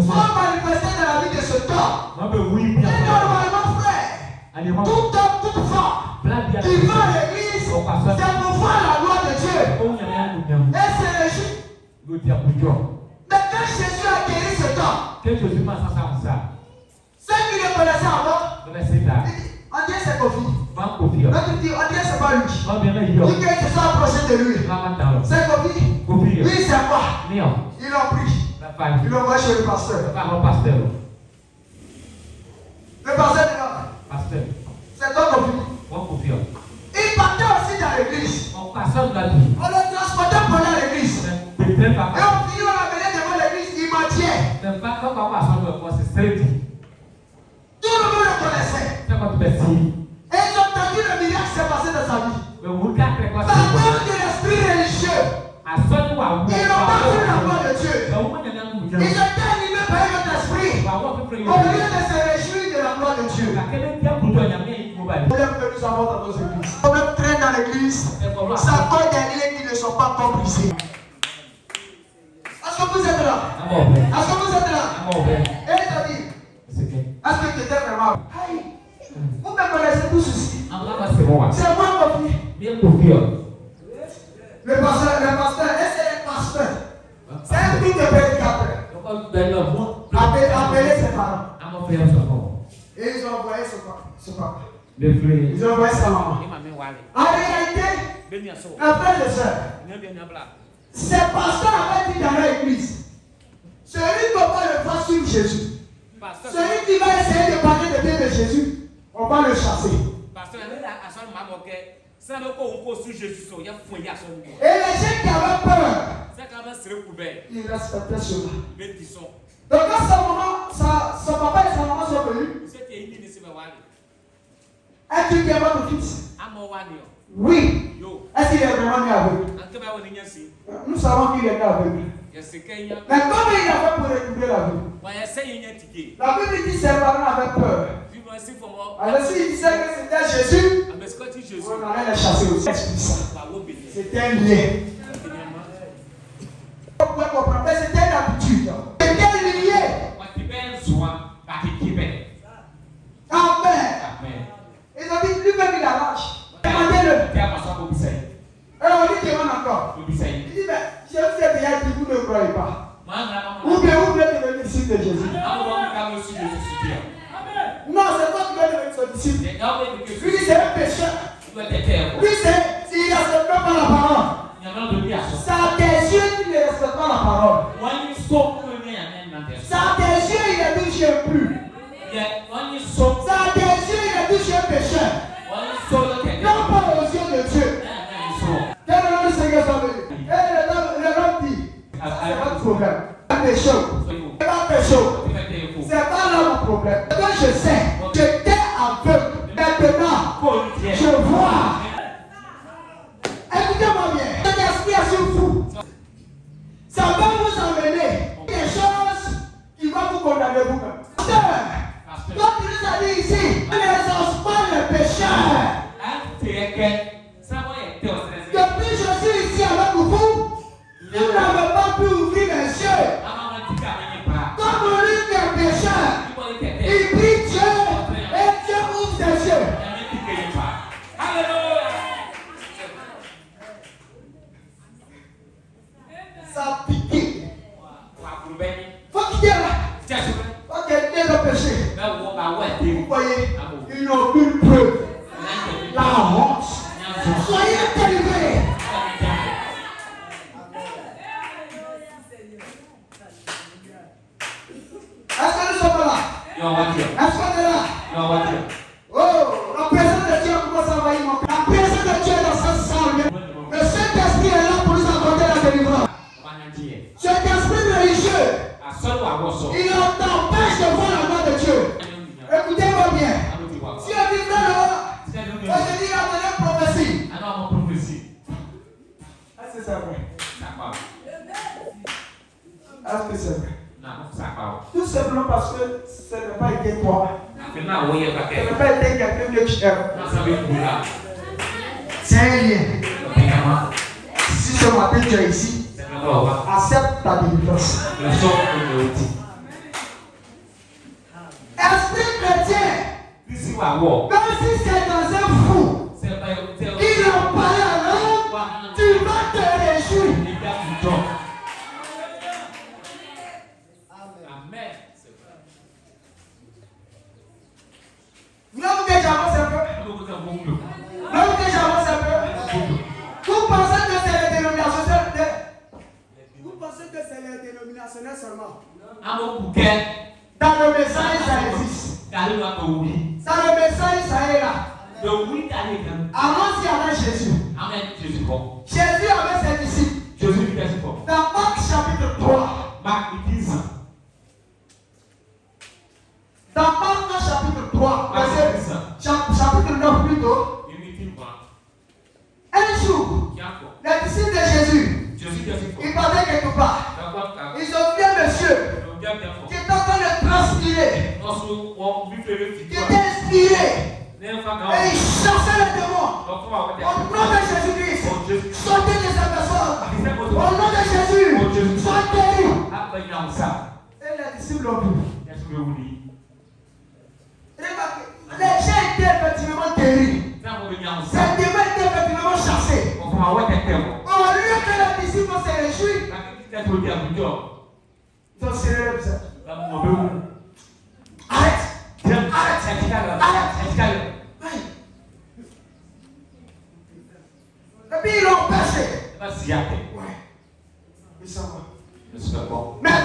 soit manifestée dans la vie de ce temps. Et normalement, frère, tout homme, toute femme qui va à l'église, c'est pour voir la gloire de Dieu. Et c'est logique. Mais quand Jésus a guéri ce temps, ceux qui le connaissaient avant, il dit, on dirait c'est Kofi. L'autre dit, on dirait c'est pas lui. Il dit qu'ils se sont approchés de lui. C'est Kofi. Lui c'est quoi? Ils l'ont pris. Ils l'ont envoyé chez le pasteur. Le pasteur dit non. C'est toi Kofi. Il partait aussi dans l'église. On le transportait pendant l'église. Et on finit, on l'amenait devant l'église, il mentait. Tout le monde le connaissait. Et ils ont entendu le miracle qui s'est passé dans sa vie. Par cause de l'esprit religieux, ils n'ont pas vu la gloire de Dieu. Ils étaient animés par un autre esprit. Au lieu de se réjouir de la gloire de Dieu. Le problème que nous avons dans nos églises. Le problème traîne dans l'église. Ça cause des liens qui ne sont pas encore brisés. Est-ce que vous êtes là? Est-ce que vous êtes là? Et il a dit, est-ce que tu étais vraiment? Vous me connaissez tous ici. C'est moi Kofi. Le pasteur, est-ce que c'est un pasteur? C'est un truc de prédicateur. Appelez ses parents. Et ils ont envoyé son papa. Ils ont envoyé sa maman. En réalité, frères et sœurs, ces pasteurs avaient dit dans l'église, celui qui ne va pas le voir suivre Jésus, celui qui va essayer de parler de bien de Jésus, on va le chasser. Et les gens qui avaient peur, ils respectaient cela. Donc quand sa maman, son papa et sa maman sont venus, est-ce qu'il est votre fils? Oui. Est-ce qu'il est vraiment né aveugle? Nous savons qu'il est né aveugle. Mais comment il a fait pour recouvrer la vue? La Bible dit que ses parents avaient peur. Alors s'il disait que c'était Jésus, on allait les chasser aussi. C'était un lien. Vous pouvez comprendre, c'était une habitude. C'était lié. Amen. Ils ont dit, lui-même il a lâche. Demandez-le. Et on lui demande encore. Il dit, mais je vous ai déjà dit, vous ne croyez pas. Ou bien vous voulez devenir disciple de Jésus. Non, c'est toi qui veux devenir son disciple. Lui, c'est un pécheur. Lui, s'il ne respecte pas la parole. Ça a des yeux qui ne respectent pas la parole. Ça a des yeux, il a dit, je n'ai plus. Ça a des yeux, il a dit, je suis un pécheur. Non pas aux yeux de Dieu. Quel est le nom du Seigneur son Dieu? Et l'homme dit, c'est pas de problème. C'est pas pécho. C'est pas là mon problème. Quand je sais, j'étais aveugle. Maintenant, je vois. Écoutez-moi bien. Cette explication fou. Ça va vous emmener des choses qui vont vous condamner vous-même. Quand tu nous as dit ici, ne l'exauce pas le pécheur. Depuis que je suis ici avec vous, vous n'avez pas pu ouvrir les yeux. Comme lui qui est pécheur, il prie Dieu et Dieu ouvre ses yeux. Ça pique. Faut quitter là. Faut quitter le péché. Vous voyez, ils n'ont aucune preuve. La honte. Soyez délivrés. Est-ce que nous sommes là? Est-ce qu'on est là? Oh, la présence de Dieu commence à envahir mon cœur. La présence de Dieu est dans cette salle. Le Saint-Esprit est là pour nous accorder la délivrance. Cet esprit religieux, il t'empêche de voir la main de Dieu. Écoutez-moi bien. Si on dit là, je dis il a donné une prophétie. Est-ce que c'est vrai? Est-ce que c'est vrai? Tout simplement parce que ce n'a pas été toi. Ce n'a pas été quelqu'un que tu aimes. C'est un lien. Si ce matin tu es ici, accepte ta délivrance. Esprit chrétien, même si c'est dans un fou, il en parle à l'homme, tu vas te réjouir. Là où j'avance un peu. Là où j'avance un peu. Vous pensez que c'est les dénominationnels? Vous pensez que c'est les dénominationnels seulement? Dans le message, ça existe. Dans le message, ça est là. Avant, il y avait Jésus. Jésus avait ses disciples. Dans Marc chapitre 3. Dans Marc chapitre 3, chapitre 9 plutôt. Un jour, les disciples de Jésus, ils parlaient quelque part. Ils ont vu un monsieur qui était en train de transpirer, qui était inspiré. Et il chassait les démons. Au nom de Jésus-Christ, sortez de cette personne. Au nom de Jésus, sois guéri. Et les disciples l'ont vu. Les gens étaient effectivement guéris. Ces démons étaient effectivement chassés. Au lieu que les disciples se réjouissent, ils ont serré le visage. Arrête! Arrête! Et puis ils l'ont empêché. Ouais. Ils s'en vont. Mais,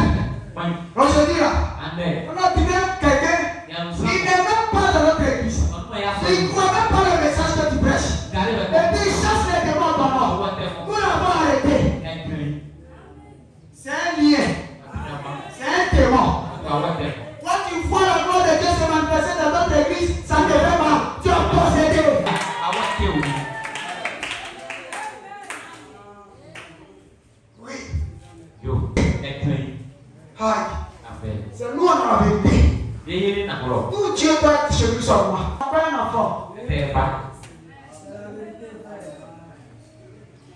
aujourd'hui là, on a trouvé quelqu'un. Il n'est même pas dans notre église. Il ne croit même pas le message que tu prêches. Et puis il chasse les démons dans moi. Vous l'avez arrêté. C'est un lien. C'est un témoin. Quand tu vois la gloire de Dieu se manifester dans notre église, ça te fait mal. Tu es possédé. Oui. Aïe. C'est nous, on a la vérité. Tout Dieu doit être chez lui seulement. Après un enfant.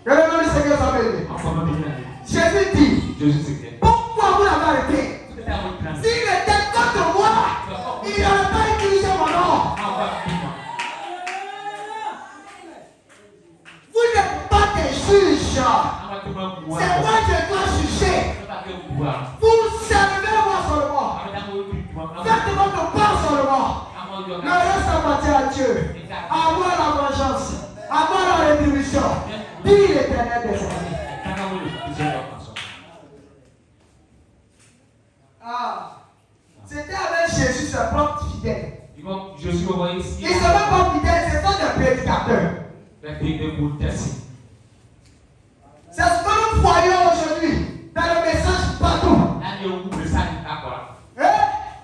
Regardez ce que ça veut dire. Jésus dit, pourquoi vous l'avez arrêté? S'il était contre moi, il n'aurait pas utilisé mon nom. Vous n'êtes pas des juges. C'est moi qui dois juger. Vous servez moi seulement. Faites votre part seulement. Le reste appartient à Dieu. À moi la vengeance. À moi la rétribution. Dit l'Éternel des armées. C'était avec Jésus, ses propres fidèles. Ils ne sont même pas fidèles, ce sont des prédicateurs. C'est ce que nous voyons aujourd'hui dans le message partout.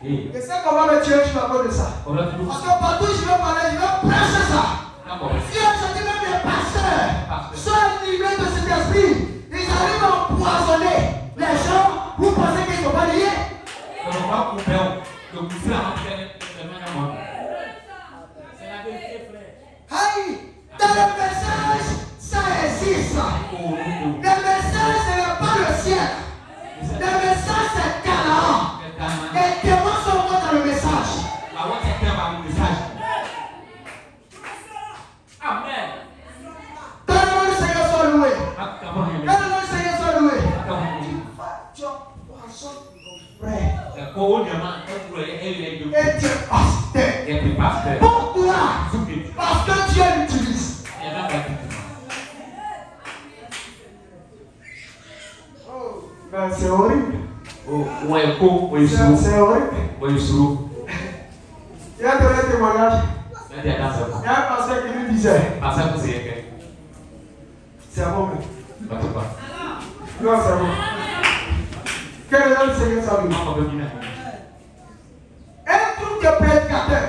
Et c'est qu'on va me tuer juste à cause de ça. Parce que partout je vais parler, je vais prêcher ça. Si aujourd'hui même les pasteurs sont animés de cet esprit, ils arrivent à empoisonner les gens, vous pensez qu'ils ne sont pas liés? Aïe, dans le message, ça existe. Le message, ce n'est pas le ciel. Le message, c'est Canaan. Et témoins sont morts dans le message. Amen. Dans le nom du Seigneur soit loué. Dans le nom du Seigneur soit loué. Tu as poisson ton frère. Et tu es pasteur. Pourquoi? Parce que Dieu l'utilise. Ben, c'est horrible. C'est horrible. Il y a donné un témoignage. Il y a un pasteur qui lui disait. C'est bon. Non, c'est bon. Quel est le Seigneur sa vie? Un truc de prédicateur.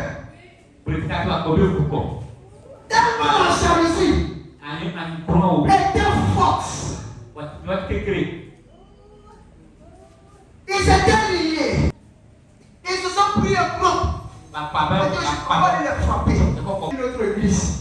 Tellement la jalousie était forte. Ils étaient liés. Ils se sont pris un groupe. Et je ne peux pas les frapper. Notre église.